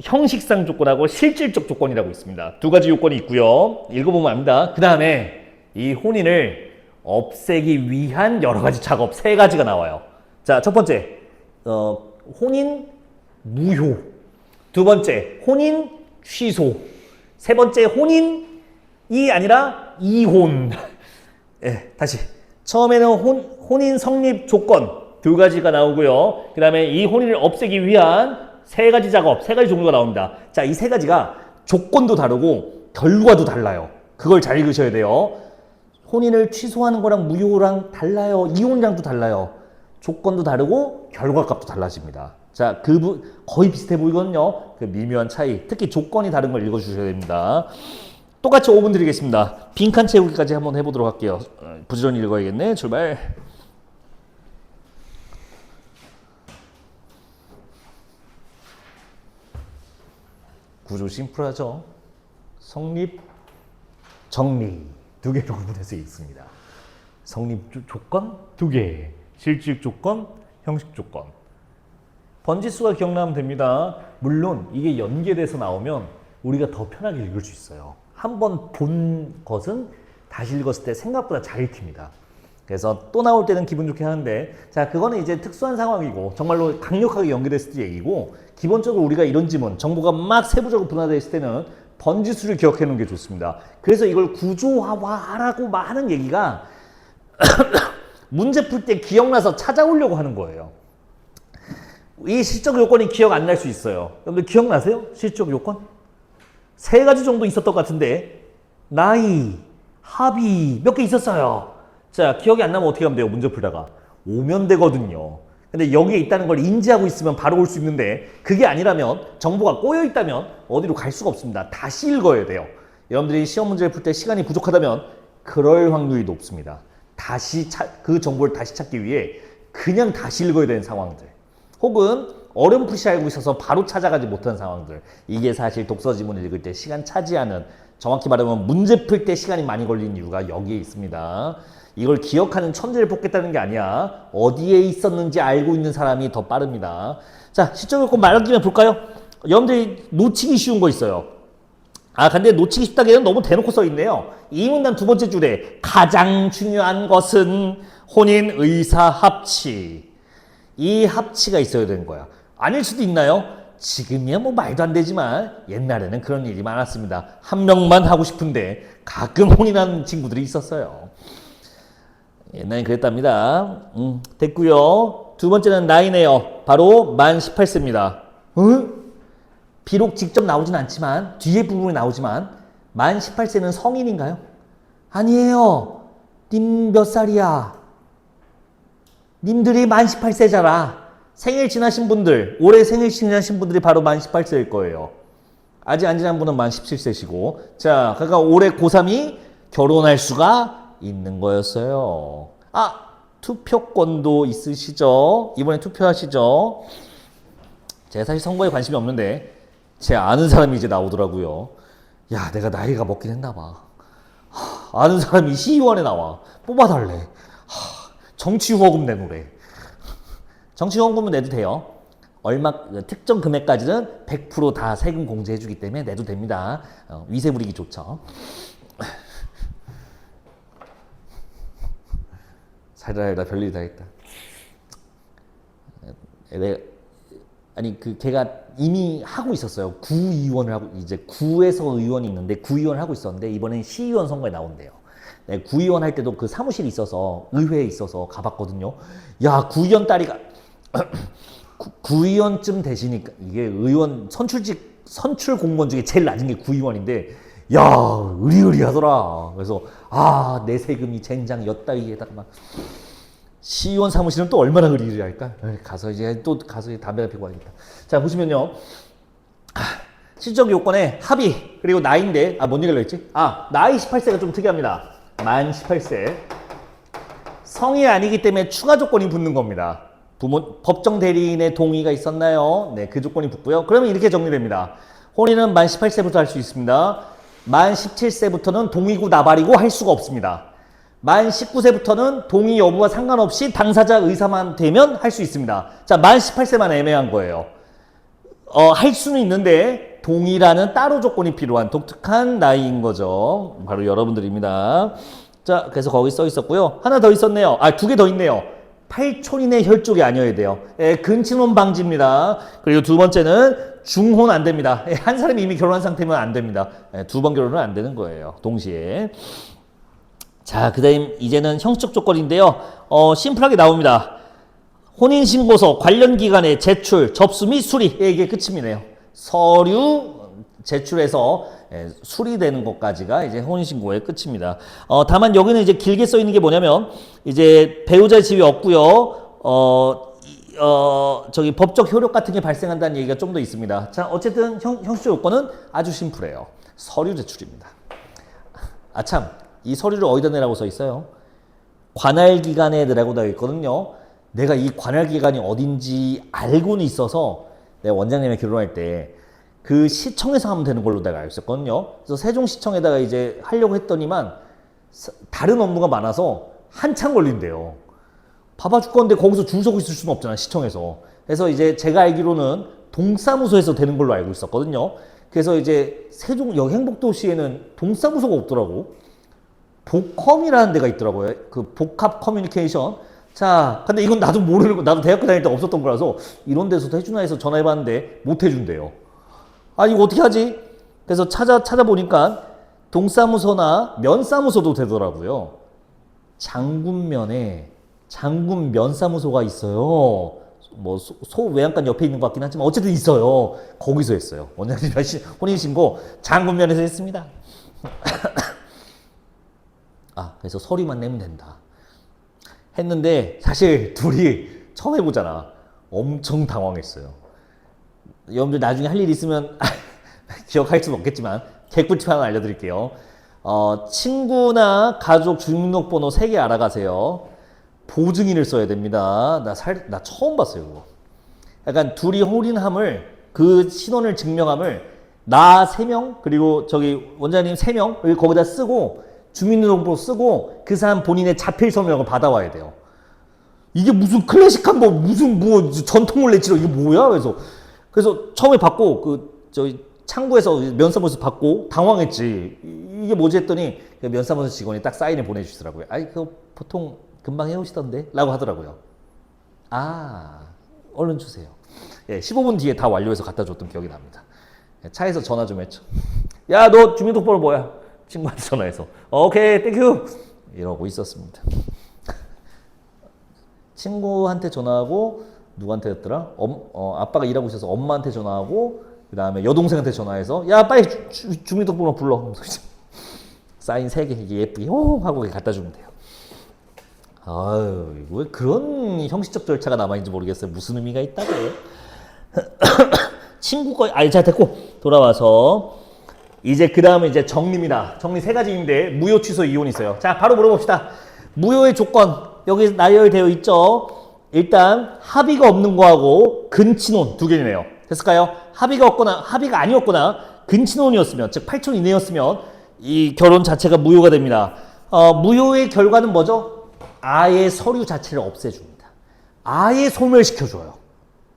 형식상 조건하고 실질적 조건이라고 있습니다. 두 가지 요건이 있고요. 읽어보면 압니다. 그 다음에 이 혼인을 없애기 위한 여러 가지 작업 세 가지가 나와요. 자, 첫 번째, 혼인 무효. 두 번째, 혼인 취소. 세 번째, 혼인이 아니라 이혼. 예, 다시. 처음에는 혼인 성립 조건 두 가지가 나오고요. 그 다음에 이 혼인을 없애기 위한 세 가지 작업, 세 가지 종류가 나옵니다. 자, 이 세 가지가 조건도 다르고 결과도 달라요. 그걸 잘 읽으셔야 돼요. 혼인을 취소하는 거랑 무효랑 달라요. 이혼량도 달라요. 조건도 다르고 결과값도 달라집니다. 자, 거의 비슷해 보이거든요. 그 미묘한 차이. 특히 조건이 다른 걸 읽어주셔야 됩니다. 똑같이 5분 드리겠습니다. 빈칸 채우기까지 한번 해보도록 할게요. 부지런히 읽어야겠네. 출발. 구조 심플하죠. 성립, 정리 두 개로 구분해서 있습니다. 성립 조건 두 개, 실질 조건, 형식 조건. 번지수가 기억나면 됩니다. 물론 이게 연계돼서 나오면 우리가 더 편하게 읽을 수 있어요. 한번 본 것은 다시 읽었을 때 생각보다 잘 읽힙니다. 그래서 또 나올 때는 기분 좋게 하는데, 자, 그거는 이제 특수한 상황이고 정말로 강력하게 연계됐을 때 얘기고, 기본적으로 우리가 이런 지문, 정보가 막 세부적으로 분화되어 있을 때는 번지수를 기억해 놓은 게 좋습니다. 그래서 이걸 구조화하라고 하는 얘기가 문제 풀 때 기억나서 찾아오려고 하는 거예요. 이 실적 요건이 기억 안 날 수 있어요. 여러분들 기억나세요? 실적 요건? 세 가지 정도 있었던 것 같은데, 나이, 합의 몇 개 있었어요. 자, 기억이 안 나면 어떻게 하면 돼요? 문제 풀다가 오면 되거든요. 근데 여기에 있다는 걸 인지하고 있으면 바로 올 수 있는데, 그게 아니라면, 정보가 꼬여 있다면 어디로 갈 수가 없습니다. 다시 읽어야 돼요. 여러분들이 시험 문제를 풀 때 시간이 부족하다면 그럴 확률이 높습니다. 그 정보를 다시 찾기 위해 그냥 다시 읽어야 되는 상황들, 혹은 어렴풋이 알고 있어서 바로 찾아가지 못한 상황들, 이게 사실 독서 지문을 읽을 때 시간 차지하는, 정확히 말하면 문제 풀 때 시간이 많이 걸리는 이유가 여기에 있습니다. 이걸 기억하는 천재를 뽑겠다는 게 아니야. 어디에 있었는지 알고 있는 사람이 더 빠릅니다. 자, 실적 요건 말한 김에 볼까요? 여러분들이 놓치기 쉬운 거 있어요. 아, 근데 놓치기 쉽다기에는 너무 대놓고 써 있네요. 이 문단 두 번째 줄에 가장 중요한 것은 혼인 의사 합치. 이 합치가 있어야 되는 거야. 아닐 수도 있나요? 지금이야 뭐 말도 안 되지만 옛날에는 그런 일이 많았습니다. 한 명만 하고 싶은데 가끔 혼인하는 친구들이 있었어요. 옛날엔 그랬답니다. 됐고요. 두 번째는 나이네요. 바로 만 18세입니다. 비록 직접 나오진 않지만, 뒤에 부분에 나오지만, 만 18세는 성인인가요? 아니에요. 님 몇 살이야? 님들이 만 18세잖아. 생일 지나신 분들, 올해 생일 지나신 분들이 바로 만 18세일 거예요. 아직 안 지난 분은 만 17세시고. 자, 그러니까 올해 고3이 결혼할 수가 있는 거였어요. 아, 투표권도 있으시죠? 이번에 투표하시죠? 제가 사실 선거에 관심이 없는데 제 아는 사람이 이제 나오더라고요. 야, 내가 나이가 먹긴 했나 봐. 아는 사람이 시의원에 나와. 뽑아달래. 정치 후원금 내놓으래. 정치 후원금은 내도 돼요. 얼마 특정 금액까지는 100% 다 세금 공제해주기 때문에 내도 됩니다. 위세 부리기 좋죠. 살다 별일이 다 했다. 아니, 걔가 이미 하고 있었어요. 구의원을 하고, 이제 구에서 의원이 있는데 구의원 하고 있었는데 이번엔 시의원 선거에 나온대요. 네, 구의원 할 때도 그 사무실이 있어서, 의회에 있어서 가봤거든요. 야, 구의원 딸이가 구의원쯤 되시니까, 이게 의원 선출 공무원 중에 제일 낮은 게 구의원인데, 야, 의리의리하더라. 그래서 내 세금이 젠장 엿다위에다가 막. 시의원 사무실은 또 얼마나 의리의리할까? 가서 이제 담배를 피고 와야겠다. 자, 보시면요. 실적 요건에 합의, 그리고 나이인데, 뭔 얘기를 했지? 나이 18세가 좀 특이합니다. 만 18세. 성이 아니기 때문에 추가 조건이 붙는 겁니다. 법정 대리인의 동의가 있었나요? 네, 그 조건이 붙고요. 그러면 이렇게 정리됩니다. 혼인은 만 18세부터 할 수 있습니다. 만 17세부터는 동의고 나발이고 할 수가 없습니다. 만 19세부터는 동의 여부와 상관없이 당사자 의사만 되면 할 수 있습니다. 자, 만 18세만 애매한 거예요. 할 수는 있는데 동의라는 따로 조건이 필요한 독특한 나이인 거죠. 바로 여러분들입니다. 자, 그래서 거기 써 있었고요. 하나 더 있었네요. 아, 두 개 더 있네요. 8촌 이내 혈족이 아니어야 돼요. 예, 근친혼 방지입니다. 그리고 두 번째는 중혼 안 됩니다. 예, 한 사람이 이미 결혼한 상태면 안 됩니다. 예, 두 번 결혼은 안 되는 거예요. 동시에. 자, 그 다음 이제는 형식적 조건인데요. 심플하게 나옵니다. 혼인신고서 관련 기관에 제출, 접수 및 수리. 예, 이게 끝입니다요. 서류 제출해서 수리되는 것까지가 이제 혼인신고의 끝입니다. 다만 여기는 이제 길게 써 있는 게 뭐냐면 이제 배우자 지위 없고요. 저기 법적 효력 같은 게 발생한다는 얘기가 좀 더 있습니다. 자, 어쨌든 형식 요건은 아주 심플해요. 서류 제출입니다. 아참, 이 서류를 어디다 내라고 써 있어요? 관할기관에 내라고 되어 있거든요. 내가 이 관할기관이 어딘지 알고는 있어서 내가 원장님이 결혼할 때 그 시청에서 하면 되는 걸로 내가 알고 있었거든요. 그래서 세종시청에다가 이제 하려고 했더니만 다른 업무가 많아서 한참 걸린대요. 바빠 죽겠는데 거기서 줄 서고 있을 수는 없잖아, 시청에서. 그래서 이제 제가 알기로는 동사무소에서 되는 걸로 알고 있었거든요. 그래서 이제 세종 여기 행복도시에는 동사무소가 없더라고. 복컴이라는 데가 있더라고요. 그 복합 커뮤니케이션. 자, 근데 이건 나도 모르는 거, 나도 대학교 다닐 때 없었던 거라서 이런 데서도 해주나 해서 전화해봤는데 못 해준대요. 아, 이거 어떻게 하지? 그래서 찾아보니까 동사무소나 면사무소도 되더라고요. 장군면에 장군 면사무소가 있어요. 뭐 소외양간 옆에 있는 것 같긴 하지만 어쨌든 있어요. 거기서 했어요. 원장님 혼인신고 장군면에서 했습니다. 아, 그래서 서류만 내면 된다. 했는데 사실 둘이 처음 해보잖아. 엄청 당황했어요. 여러분들 나중에 할 일 있으면 기억할 수는 없겠지만 개꿀팁 하나 알려드릴게요. 친구나 가족 주민등록번호 3개 알아가세요. 보증인을 써야 됩니다. 나 처음 봤어요, 그거. 약간 둘이 혼인함을, 그 신원을 증명함을 나 3명, 그리고 저기 원장님 3명을 거기다 쓰고 주민등록번호 쓰고 그 사람 본인의 자필 서명을 받아와야 돼요. 이게 무슨 클래식한 무슨 전통을 내치러 이게 뭐야? 그래서 처음에 받고 저희 창구에서 면사무소 받고 당황했지. 이게 뭐지 했더니 그 면사무소 직원이 딱 사인을 보내주시더라고요. 아이, 그거 보통 금방 해오시던데? 라고 하더라고요. 아, 얼른 주세요. 예, 15분 뒤에 다 완료해서 갖다 줬던 기억이 납니다. 차에서 전화 좀 했죠. 야, 너 주민등록번호 뭐야? 친구한테 전화해서. 오케이, 땡큐! 이러고 있었습니다. 친구한테 전화하고 누구한테 했더라? 아빠가 일하고 있어서 엄마한테 전화하고 그 다음에 여동생한테 전화해서 야, 빨리 주민등록번호 불러. 사인 3개 이게 예쁘게 하고 갖다 주면 돼요. 아유, 왜 그런 형식적 절차가 남아있는지 모르겠어요. 무슨 의미가 있다고. 친구가, 자, 됐고. 돌아와서. 이제 그 다음에 이제 정리입니다. 정리 3가지인데, 무효, 취소, 이혼이 있어요. 자, 바로 물어봅시다. 무효의 조건, 여기 나열되어 있죠. 일단, 합의가 없는 거하고, 근친혼 2개네요. 됐을까요? 합의가 아니었거나, 근친혼이었으면, 즉, 8촌 이내였으면, 이 결혼 자체가 무효가 됩니다. 무효의 결과는 뭐죠? 아예 서류 자체를 없애줍니다. 아예 소멸시켜줘요.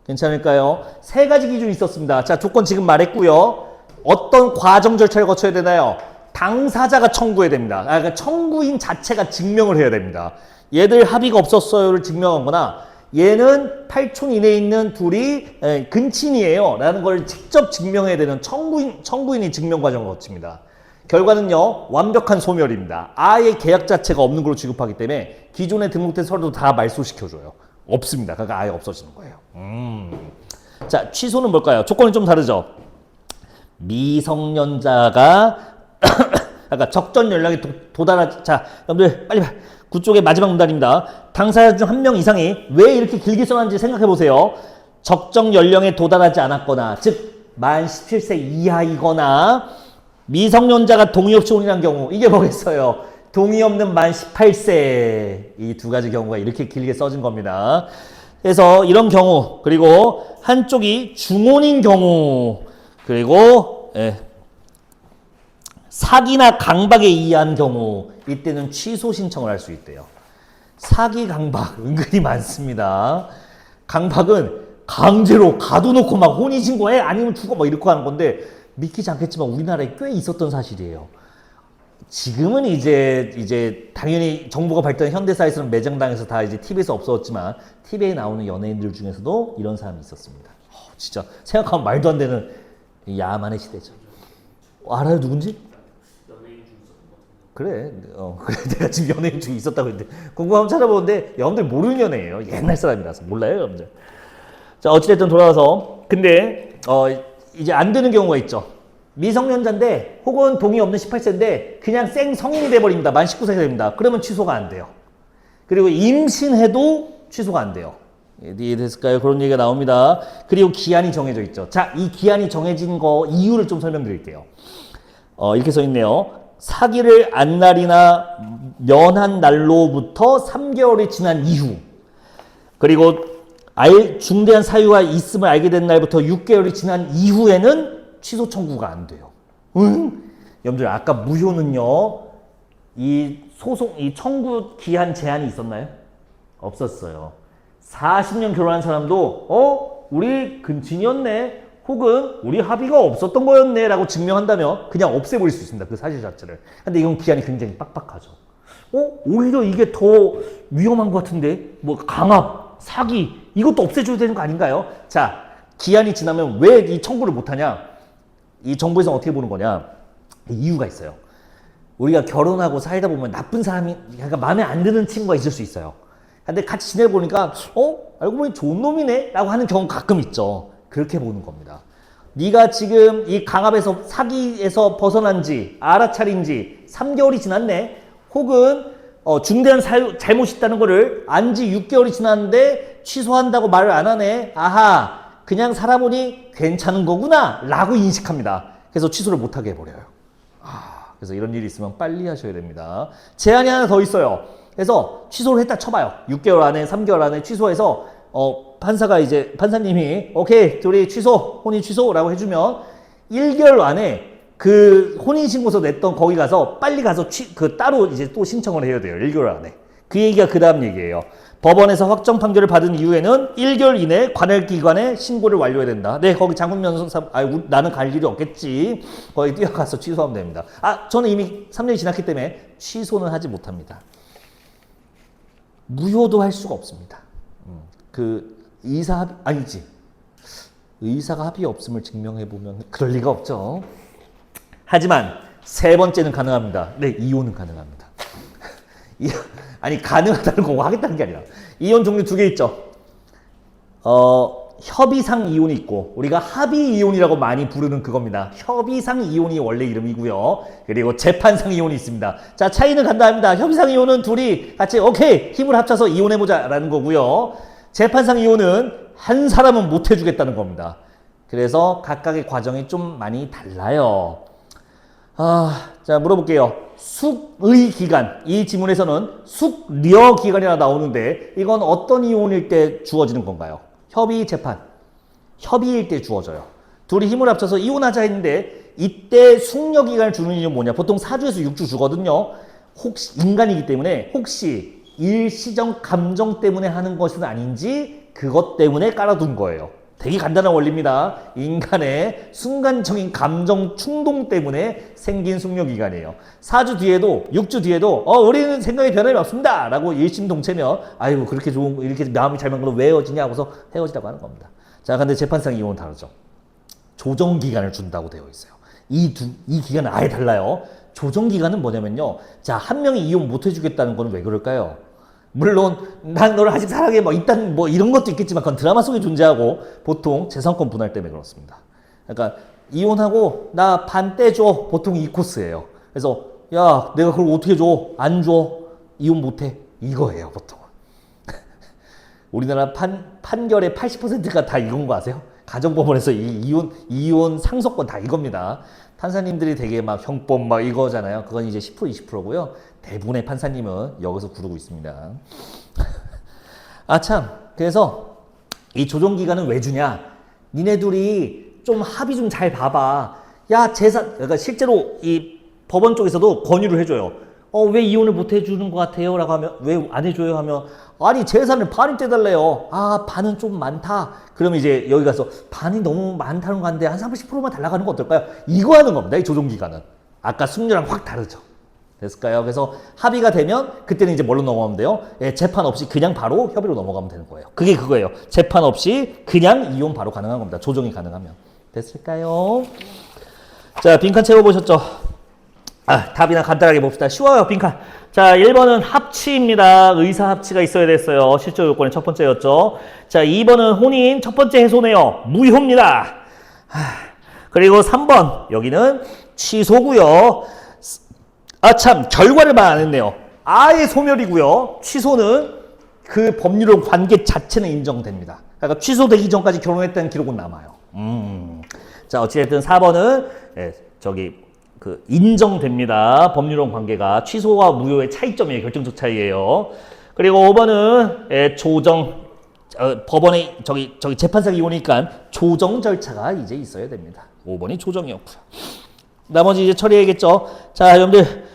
괜찮을까요? 3가지 기준이 있었습니다. 자, 조건 지금 말했고요. 어떤 과정 절차를 거쳐야 되나요? 당사자가 청구해야 됩니다. 그러니까 청구인 자체가 증명을 해야 됩니다. 얘들 합의가 없었어요를 증명하거나 얘는 8촌 이내에 있는 둘이 근친이에요 라는 걸 직접 증명해야 되는 청구인이 증명 과정을 거칩니다. 결과는요, 완벽한 소멸입니다. 아예 계약 자체가 없는 걸로 취급하기 때문에 기존에 등록된 서류도 다 말소시켜줘요. 없습니다. 그러니까 아예 없어지는 거예요. 자, 취소는 뭘까요? 조건이 좀 다르죠? 미성년자가 아까 적정 연령에 도달하지. 자, 여러분들 빨리 그쪽에 마지막 문단입니다. 당사자 중 1명 이상이 왜 이렇게 길게 써놨는지 생각해 보세요. 적정 연령에 도달하지 않았거나, 즉 만 17세 이하이거나 미성년자가 동의 없이 혼인한 경우, 이게 뭐겠어요? 동의 없는 만 18세. 이 2가지 경우가 이렇게 길게 써진 겁니다. 그래서 이런 경우, 그리고 한쪽이 중혼인 경우, 그리고 사기나 강박에 의한 경우, 이때는 취소 신청을 할 수 있대요. 사기, 강박 은근히 많습니다. 강박은 강제로 가둬놓고 막 혼인신고해 아니면 죽어 막 이렇게 하는 건데 믿기지 않겠지만 우리나라에 꽤 있었던 사실이에요. 지금은 이제 당연히 정보가 발달한 현대사에서는 매장당해서 다 이제 TV에서 없어졌지만 TV에 나오는 연예인들 중에서도 이런 사람이 있었습니다. 진짜 생각하면 말도 안 되는 야만의 시대죠. 알아요 누군지? 그래, 그래 내가 지금 연예인 중에 있었다고 했는데 궁금하면 찾아보는데 여러분들 모르는 연예예요. 옛날 사람이라서 몰라요 여러분들. 자 어찌됐든 돌아와서 근데 이제 안 되는 경우가 있죠. 미성년자인데 혹은 동의 없는 18세인데 그냥 생 성인이 돼버립니다. 만 19세가 됩니다. 그러면 취소가 안 돼요. 그리고 임신해도 취소가 안 돼요. 이해됐을까요? 그런 얘기가 나옵니다. 그리고 기한이 정해져 있죠. 자, 이 기한이 정해진 거 이유를 좀 설명드릴게요. 이렇게 써 있네요. 사기를 안 날이나 면한 날로부터 3개월이 지난 이후 그리고 중대한 사유가 있음을 알게 된 날부터 6개월이 지난 이후에는 취소 청구가 안 돼요. 여러분들 아까 무효는요. 이 청구 기한 제한이 있었나요? 없었어요. 40년 결혼한 사람도 우리 근친이었네 혹은 우리 합의가 없었던 거였네 라고 증명한다면 그냥 없애버릴 수 있습니다. 그 사실 자체를. 근데 이건 기한이 굉장히 빡빡하죠. 오히려 이게 더 위험한 것 같은데 뭐 강압, 사기 이것도 없애줘야 되는 거 아닌가요? 자, 기한이 지나면 왜 이 청구를 못하냐? 이 정부에서 어떻게 보는 거냐? 이유가 있어요. 우리가 결혼하고 살다 보면 나쁜 사람이 약간 마음에 안 드는 친구가 있을 수 있어요. 근데 같이 지내보니까 알고 보니 좋은 놈이네 라고 하는 경우 가끔 있죠. 그렇게 보는 겁니다. 네가 지금 이 강압에서 사기에서 벗어난 지 알아차린 지 3개월이 지났네 혹은 중대한 잘못이 있다는 거를 안 지 6개월이 지났는데 취소한다고 말을 안 하네. 아하 그냥 살아보니 괜찮은 거구나 라고 인식합니다. 그래서 취소를 못하게 해버려요. 그래서 이런 일이 있으면 빨리 하셔야 됩니다. 제한이 하나 더 있어요. 그래서 취소를 했다 쳐봐요. 6개월 안에 3개월 안에 취소해서 판사님이 오케이 둘이 취소 혼인 취소라고 해주면 1개월 안에 그 혼인신고서 냈던 거기 가서 빨리 가서 따로 이제 또 신청을 해야 돼요. 1개월 안에. 그 얘기가 그 다음 얘기예요. 법원에서 확정 판결을 받은 이후에는 1개월 이내에 관할기관에 신고를 완료해야 된다. 네, 거기 장군면허사, 나는 갈 일이 없겠지. 거기 뛰어가서 취소하면 됩니다. 저는 이미 3년이 지났기 때문에 취소는 하지 못합니다. 무효도 할 수가 없습니다. 의사가 합의 없음을 증명해보면 그럴 리가 없죠. 하지만 세 번째는 가능합니다. 네, 이혼은 가능합니다. 가능하다는 거 하겠다는 게 아니라 이혼 종류 2개 있죠. 협의상 이혼이 있고 우리가 합의 이혼이라고 많이 부르는 그겁니다. 협의상 이혼이 원래 이름이고요. 그리고 재판상 이혼이 있습니다. 자, 차이는 간단합니다. 협의상 이혼은 둘이 같이 오케이 힘을 합쳐서 이혼해보자 라는 거고요. 재판상 이혼은 한 사람은 못 해주겠다는 겁니다. 그래서 각각의 과정이 좀 많이 달라요. 자, 물어볼게요. 숙의 기간. 이 지문에서는 숙려 기간이라 나오는데 이건 어떤 이혼일 때 주어지는 건가요? 협의 재판. 협의일 때 주어져요. 둘이 힘을 합쳐서 이혼하자 했는데 이때 숙려 기간을 주는 이유는 뭐냐? 보통 4주에서 6주 주거든요. 혹시 인간이기 때문에 혹시 일시적 감정 때문에 하는 것은 아닌지 그것 때문에 깔아둔 거예요. 되게 간단한 원리입니다. 인간의 순간적인 감정 충동 때문에 생긴 숙려기간이에요. 4주 뒤에도 6주 뒤에도 우리는 생각에 변함이 없습니다 라고 일심동체면 아이고 그렇게 좋은 이렇게 마음이 잘 맞는 걸 왜 헤어지냐 하고서 헤어지라고 하는 겁니다. 자, 근데 재판상 이혼은 다르죠. 조정기간을 준다고 되어 있어요. 이 기간은 아예 달라요. 조정기간은 뭐냐면요. 자, 한 명이 이혼 못 해주겠다는 건 왜 그럴까요? 물론 난 너를 아직 사랑해 이런 것도 있겠지만 그건 드라마 속에 존재하고 보통 재산권 분할 때문에 그렇습니다. 그러니까 이혼하고 나 반 떼줘 보통 이 코스예요. 그래서 야 내가 그걸 어떻게 줘? 안 줘. 이혼 못해. 이거예요 보통. 우리나라 판결의 80%가 다 이건 거 아세요? 가정법원에서 이혼 상속권 다 이겁니다. 판사님들이 되게 막 형법 이거잖아요. 그건 이제 10% 20%고요. 대부분의 판사님은 여기서 구르고 있습니다. 참. 그래서 이 조정기간은 왜 주냐? 니네 둘이 좀 합의 좀 잘 봐봐. 야, 그러니까 실제로 이 법원 쪽에서도 권유를 해줘요. 왜 이혼을 못 해주는 것 같아요? 라고 하면, 왜 안 해줘요? 하면, 아니, 재산을 반을 떼달래요. 아, 반은 좀 많다. 그러면 이제 여기 가서 반이 너무 많다는 건데 한 30%만 달라가는 거 어떨까요? 이거 하는 겁니다. 이 조정기간은. 아까 승려랑 확 다르죠. 됐을까요? 그래서 합의가 되면 그때는 이제 뭘로 넘어가면 돼요? 예, 재판 없이 그냥 바로 협의로 넘어가면 되는 거예요. 그게 그거예요. 재판 없이 그냥 이혼 바로 가능한 겁니다. 조정이 가능하면. 됐을까요? 자, 빈칸 채워보셨죠? 답이나 간단하게 봅시다. 쉬워요, 빈칸. 자, 1번은 합치입니다. 의사 합치가 있어야 됐어요. 실적 요건의 첫 번째였죠. 자, 2번은 혼인 첫 번째 해소네요. 무효입니다. 그리고 3번, 여기는 취소고요. 참, 결과를 말 안 했네요. 아예 소멸이고요. 취소는 그 법률 관계 자체는 인정됩니다. 그러니까 취소되기 전까지 결혼했다는 기록은 남아요. 자, 어찌됐든 4번은 인정됩니다. 법률론 관계가 취소와 무효의 차이점이에요. 결정적 차이예요. 그리고 5번은 조정 법원의 재판사가 이혼이니까 조정 절차가 이제 있어야 됩니다. 5번이 조정이었고요. 나머지 이제 처리해야겠죠. 자, 여러분들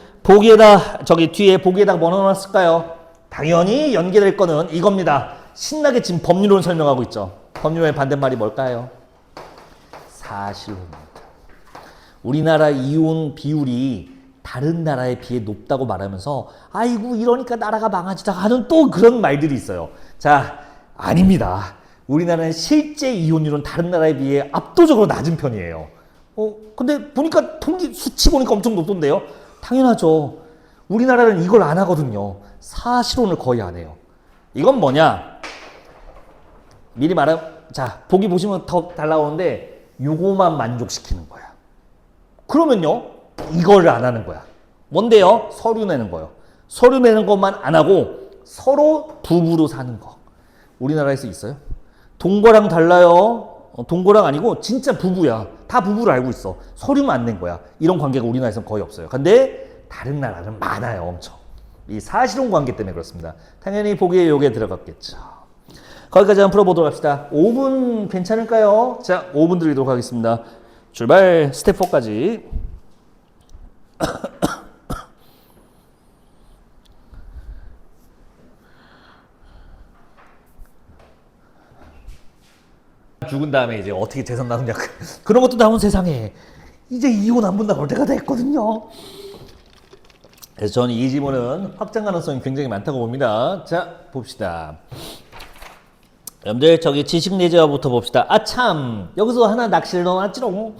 뒤에 보기에다 뭐 넣어놨을까요? 당연히 연계될 거는 이겁니다. 신나게 지금 법률론 설명하고 있죠. 법률론의 반대말이 뭘까요? 사실혼입니다. 우리나라 이혼 비율이 다른 나라에 비해 높다고 말하면서 아이고 이러니까 나라가 망하지다 하는 또 그런 말들이 있어요. 자, 아닙니다. 우리나라는 실제 이혼율은 다른 나라에 비해 압도적으로 낮은 편이에요. 근데 보니까 수치 보니까 엄청 높던데요? 당연하죠. 우리나라는 이걸 안 하거든요. 사실혼을 거의 안 해요. 이건 뭐냐? 미리 자, 보기 보시면 더 잘 나오는데 요거만 만족시키는 거야. 그러면요, 이거를 안 하는 거야. 뭔데요? 서류 내는 거요. 서류 내는 것만 안 하고 서로 부부로 사는 거. 우리나라에서 있어요? 동거랑 달라요. 동거랑 아니고 진짜 부부야. 다 부부를 알고 있어. 서류만 안 낸 거야. 이런 관계가 우리나라에서는 거의 없어요. 근데 다른 나라는 많아요, 엄청. 이 사실혼 관계 때문에 그렇습니다. 당연히 보기에 요게 들어갔겠죠. 거기까지 한번 풀어보도록 합시다. 5분 괜찮을까요? 자, 5분 드리도록 하겠습니다. 출발 스텝 4까지. 죽은 다음에 이제 어떻게 재산 나누냐 그런 것도 남은 세상에 이제 이혼 안 본다고 할 때가 됐거든요. 그래서 저는 이 지문은 확장 가능성이 굉장히 많다고 봅니다. 자, 봅시다. 여러분들 지식 내재화부터 봅시다. 참, 여기서 하나 낚시를 넣어놨지롱.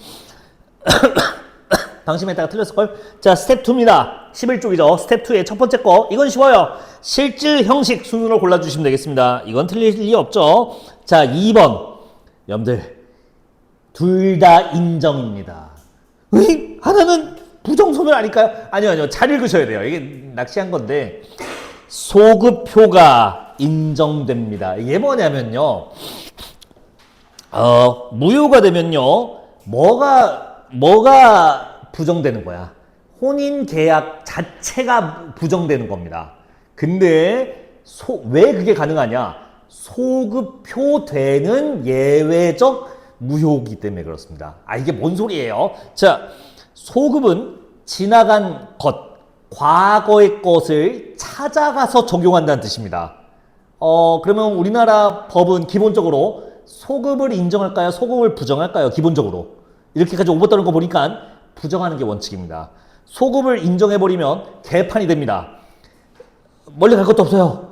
방심했다가 틀렸을걸? 자, 스텝 2입니다. 11쪽이죠. 스텝 2의 첫 번째 거. 이건 쉬워요. 실질 형식 순으로 골라주시면 되겠습니다. 이건 틀릴 리 없죠. 자, 2번. 여러분들 둘 다 인정입니다. 하나는 부정소멸 아닐까요? 아니요. 잘 읽으셔야 돼요. 이게 낚시한 건데 소급표가 인정됩니다. 이게 뭐냐면요, 무효가 되면요, 뭐가 부정되는 거야? 혼인 계약 자체가 부정되는 겁니다. 근데 왜 그게 가능하냐? 소급표 되는 예외적 무효이기 때문에 그렇습니다. 이게 뭔 소리예요? 자, 소급은 지나간 것, 과거의 것을 찾아가서 적용한다는 뜻입니다. 그러면 우리나라 법은 기본적으로 소급을 인정할까요? 소급을 부정할까요? 기본적으로. 이렇게까지 오버 떠는 거 보니까 부정하는 게 원칙입니다. 소급을 인정해버리면 개판이 됩니다. 멀리 갈 것도 없어요.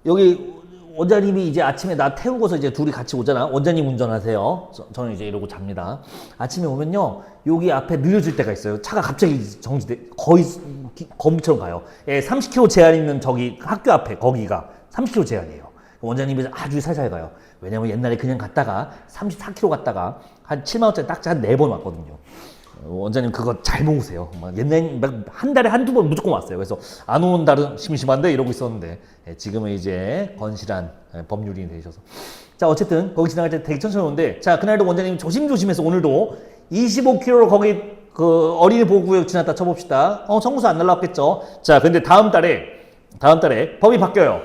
여기 원장님이 이제 아침에 나 태우고서 이제 둘이 같이 오잖아. 원장님 운전하세요. 저는 이제 이러고 잡니다. 아침에 오면요, 여기 앞에 느려질 때가 있어요. 차가 갑자기 정지돼, 거의 거미처럼 가요. 30km 제한 있는 학교 앞에 거기가 30km 제한이에요. 원장님이 아주 살살 가요. 왜냐면 옛날에 그냥 갔다가 34km 갔다가 한 7만 원짜리 딱지 한 4번 왔거든요. 원장님 그거 잘 모으세요. 옛날에 한 달에 한두 번 무조건 왔어요. 그래서 안 오는 달은 심심한데 이러고 있었는데, 지금은 이제 건실한 법률인이 되셔서. 자, 어쨌든 거기 지나갈 때 되게 천천히 오는데, 자, 그날도 원장님 조심조심해서 오늘도 25km로 거기 어린이 보호구역 지났다 쳐봅시다. 청구서 안 날라왔겠죠. 자, 근데 다음 달에 법이 바뀌어요.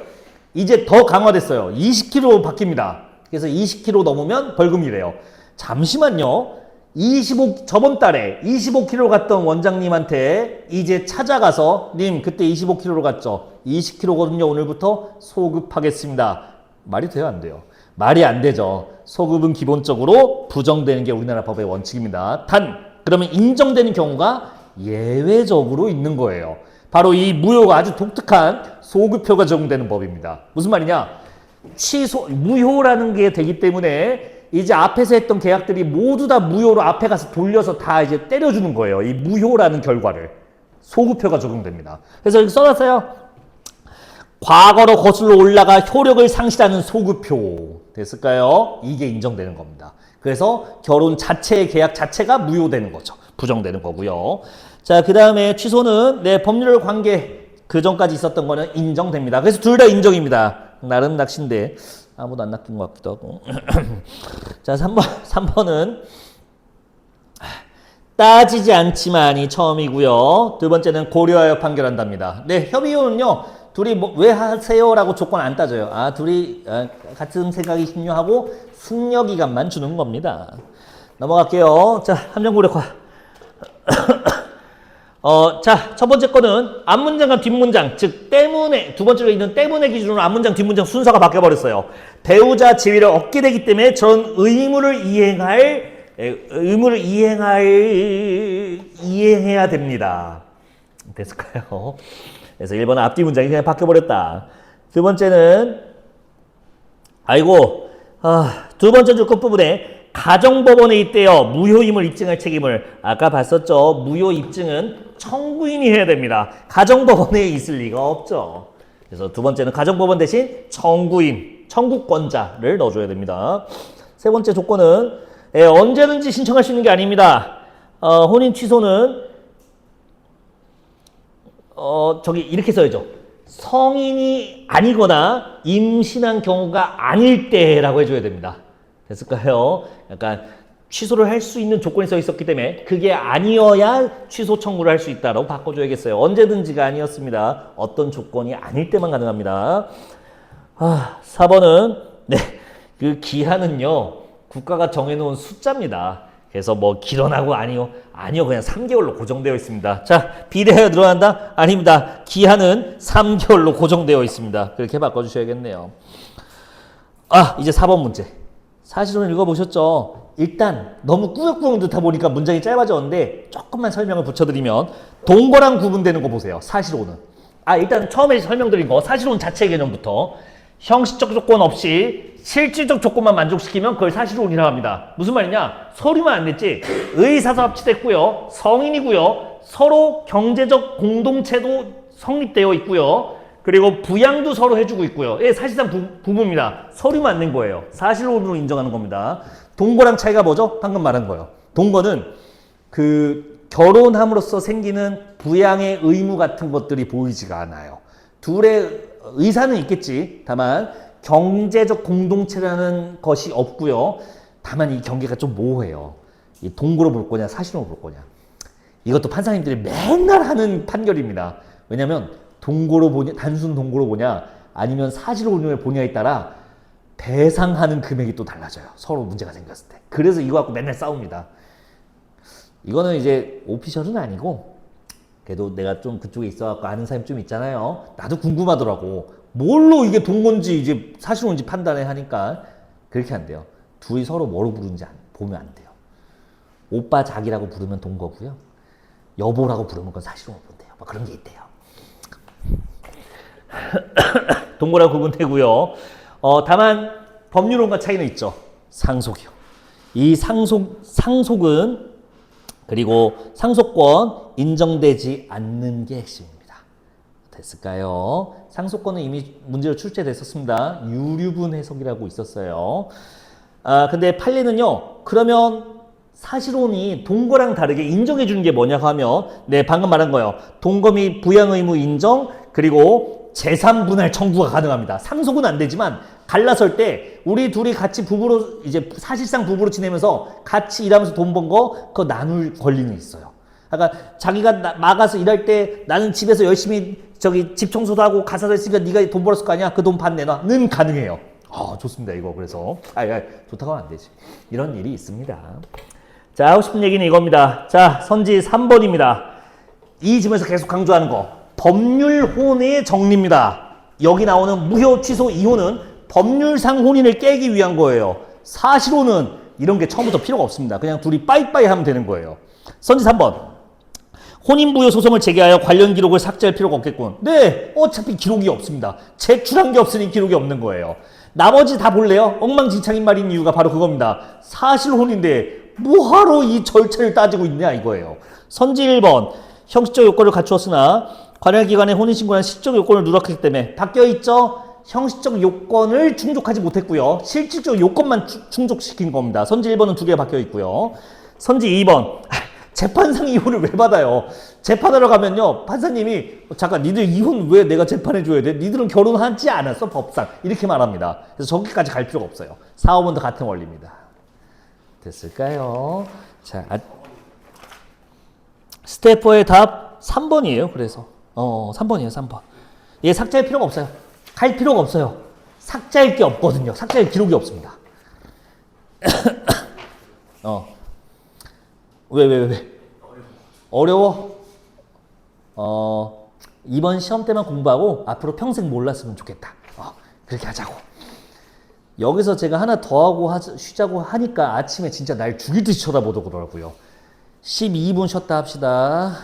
이제 더 강화됐어요. 20km 바뀝니다. 그래서 20km 넘으면 벌금이래요. 잠시만요. 저번 달에 25kg 갔던 원장님한테 이제 찾아가서 님 그때 25kg 갔죠. 20kg거든요. 오늘부터 소급하겠습니다. 말이 돼요, 안 돼요? 말이 안 되죠. 소급은 기본적으로 부정되는 게 우리나라 법의 원칙입니다. 단 그러면 인정되는 경우가 예외적으로 있는 거예요. 바로 이 무효가 아주 독특한 소급효가 적용되는 법입니다. 무슨 말이냐? 무효라는 게 되기 때문에 이제 앞에서 했던 계약들이 모두 다 무효로 앞에 가서 돌려서 다 이제 때려주는 거예요. 이 무효라는 결과를. 소급효가 적용됩니다. 그래서 여기 써놨어요. 과거로 거슬러 올라가 효력을 상실하는 소급효. 됐을까요? 이게 인정되는 겁니다. 그래서 결혼 자체의 계약 자체가 무효되는 거죠. 부정되는 거고요. 자, 그 다음에 취소는 법률 관계 그 전까지 있었던 거는 인정됩니다. 그래서 둘 다 인정입니다. 나름 낚시인데 아무도 안 낚인 것 같기도 하고. 자, 3번은 따지지 않지만이 처음이고요. 두 번째는 고려하여 판결한답니다. 네, 협의혼은요. 둘이 왜 하세요? 라고 조건 안 따져요. 둘이 같은 생각이 신유하고 승려기간만 주는 겁니다. 넘어갈게요. 자, 함정고력화. 자, 첫 번째 거는 앞문장과 뒷문장, 즉 때문에, 두 번째로 있는 때문에 기준으로 앞문장, 뒷문장 순서가 바뀌어버렸어요. 배우자 지위를 얻게 되기 때문에 저런 이행해야 됩니다. 됐을까요? 그래서 1번은 앞뒤 문장이 그냥 바뀌어버렸다. 두 번째는, 두 번째 줄 끝부분에 가정법원에 있대요. 무효임을 입증할 책임을. 아까 봤었죠. 무효 입증은 청구인이 해야 됩니다. 가정법원에 있을 리가 없죠. 그래서 두 번째는 가정법원 대신 청구인, 청구권자를 넣어줘야 됩니다. 세 번째 조건은 언제든지 신청할 수 있는 게 아닙니다. 혼인 취소는 이렇게 써야죠. 성인이 아니거나 임신한 경우가 아닐 때라고 해줘야 됩니다. 됐을까요? 약간 취소를 할 수 있는 조건이 써 있었기 때문에 그게 아니어야 취소 청구를 할 수 있다라고 바꿔줘야겠어요. 언제든지가 아니었습니다. 어떤 조건이 아닐 때만 가능합니다. 4번은 그 기한은요. 국가가 정해놓은 숫자입니다. 그래서 길어나고 아니요 그냥 3개월로 고정되어 있습니다. 자, 비례하여 늘어난다? 아닙니다. 기한은 3개월로 고정되어 있습니다. 그렇게 바꿔주셔야겠네요. 이제 4번 문제. 사실은 읽어보셨죠? 일단 너무 꾸역꾸역 듣다 보니까 문장이 짧아졌는데 조금만 설명을 붙여드리면 동거랑 구분되는 거 보세요. 사실혼은. 일단 처음에 설명드린 거 사실혼 자체 개념부터 형식적 조건 없이 실질적 조건만 만족시키면 그걸 사실혼이라고 합니다. 무슨 말이냐? 서류만 안 냈지. 의사서 합치됐고요. 성인이고요. 서로 경제적 공동체도 성립되어 있고요. 그리고 부양도 서로 해주고 있고요. 사실상 부부입니다. 서류만 낸 거예요. 사실혼으로 인정하는 겁니다. 동거랑 차이가 뭐죠? 방금 말한 거예요. 동거는 그 결혼함으로써 생기는 부양의 의무 같은 것들이 보이지가 않아요. 둘의 의사는 있겠지. 다만 경제적 공동체라는 것이 없고요. 다만 이 경계가 좀 모호해요. 이 동거로 볼 거냐 사실혼으로 볼 거냐. 이것도 판사님들이 맨날 하는 판결입니다. 왜냐하면 동거로 보냐, 단순 동거로 보냐, 아니면 사실혼을 보냐에 따라 배상하는 금액이 또 달라져요. 서로 문제가 생겼을 때. 그래서 이거 갖고 맨날 싸웁니다. 이거는 이제 오피셜은 아니고, 그래도 내가 좀 그쪽에 있어갖고 아는 사람이 좀 있잖아요. 나도 궁금하더라고. 뭘로 이게 동거인지 이제 사실혼인지 판단을 하니까 그렇게 안 돼요. 둘이 서로 뭐로 부르는지 보면 안 돼요. 오빠 자기라고 부르면 동거고요. 여보라고 부르면 그건 사실혼을 본대요. 그런 게 있대요. 동거라고 구분되고요. 다만 법률론과 차이는 있죠. 상속이요. 이 상속은 그리고 상속권 인정되지 않는 게 핵심입니다. 됐을까요? 상속권은 이미 문제로 출제됐었습니다. 유류분 해석이라고 있었어요. 근데 판례는요. 그러면 사실혼이 동거랑 다르게 인정해 주는 게 뭐냐고 하면 방금 말한 거예요. 동거 및 부양 의무 인정 그리고 재산 분할 청구가 가능합니다. 상속은 안 되지만 갈라설 때 우리 둘이 같이 부부로 이제 사실상 부부로 지내면서 같이 일하면서 돈 번 거 그거 나눌 권리는 있어요. 그러니까 자기가 나가서 일할 때 나는 집에서 열심히 집 청소도 하고 가사도 했으니까 네가 돈 벌었을 거 아니야? 그 돈 반 내놔는 가능해요. 좋습니다 이거. 그래서 좋다고 하면 안 되지. 이런 일이 있습니다. 자, 하고 싶은 얘기는 이겁니다. 자, 선지 3번입니다. 이 지문에서 계속 강조하는 거. 법률 혼의 정리입니다. 여기 나오는 무효, 취소, 이혼은 법률상 혼인을 깨기 위한 거예요. 사실혼은 이런 게 처음부터 필요가 없습니다. 그냥 둘이 빠이빠이 하면 되는 거예요. 선지 3번. 혼인부여 소송을 제기하여 관련 기록을 삭제할 필요가 없겠군. 네, 어차피 기록이 없습니다. 제출한 게 없으니 기록이 없는 거예요. 나머지 다 볼래요? 엉망진창인 말인 이유가 바로 그겁니다. 사실혼인데 뭐하러 이 절차를 따지고 있냐 이거예요. 선지 1번. 형식적 요건을 갖추었으나 관할 기관의 혼인신고한 실적 요건을 누락했기 때문에 바뀌어있죠? 형식적 요건을 충족하지 못했고요. 실질적 요건만 충족시킨 겁니다. 선지 1번은 두 개가 바뀌어있고요. 선지 2번. 재판상 이혼을 왜 받아요? 재판하러 가면요. 판사님이 잠깐 니들 이혼 왜 내가 재판해줘야 돼? 니들은 결혼하지 않았어? 법상. 이렇게 말합니다. 그래서 저기까지 갈 필요가 없어요. 4, 5번도 같은 원리입니다. 됐을까요? 자, 스테퍼의 답 3번이에요. 그래서 3번이에요. 3번. 얘 삭제할 필요가 없어요. 할 필요가 없어요. 삭제할 게 없거든요. 삭제할 기록이 없습니다. 왜? 어려워? 이번 시험 때만 공부하고 앞으로 평생 몰랐으면 좋겠다. 그렇게 하자고. 여기서 제가 하나 더 하고 쉬자고 하니까 아침에 진짜 날 죽일 듯이 쳐다보더라고요. 12분 쉬었다 합시다.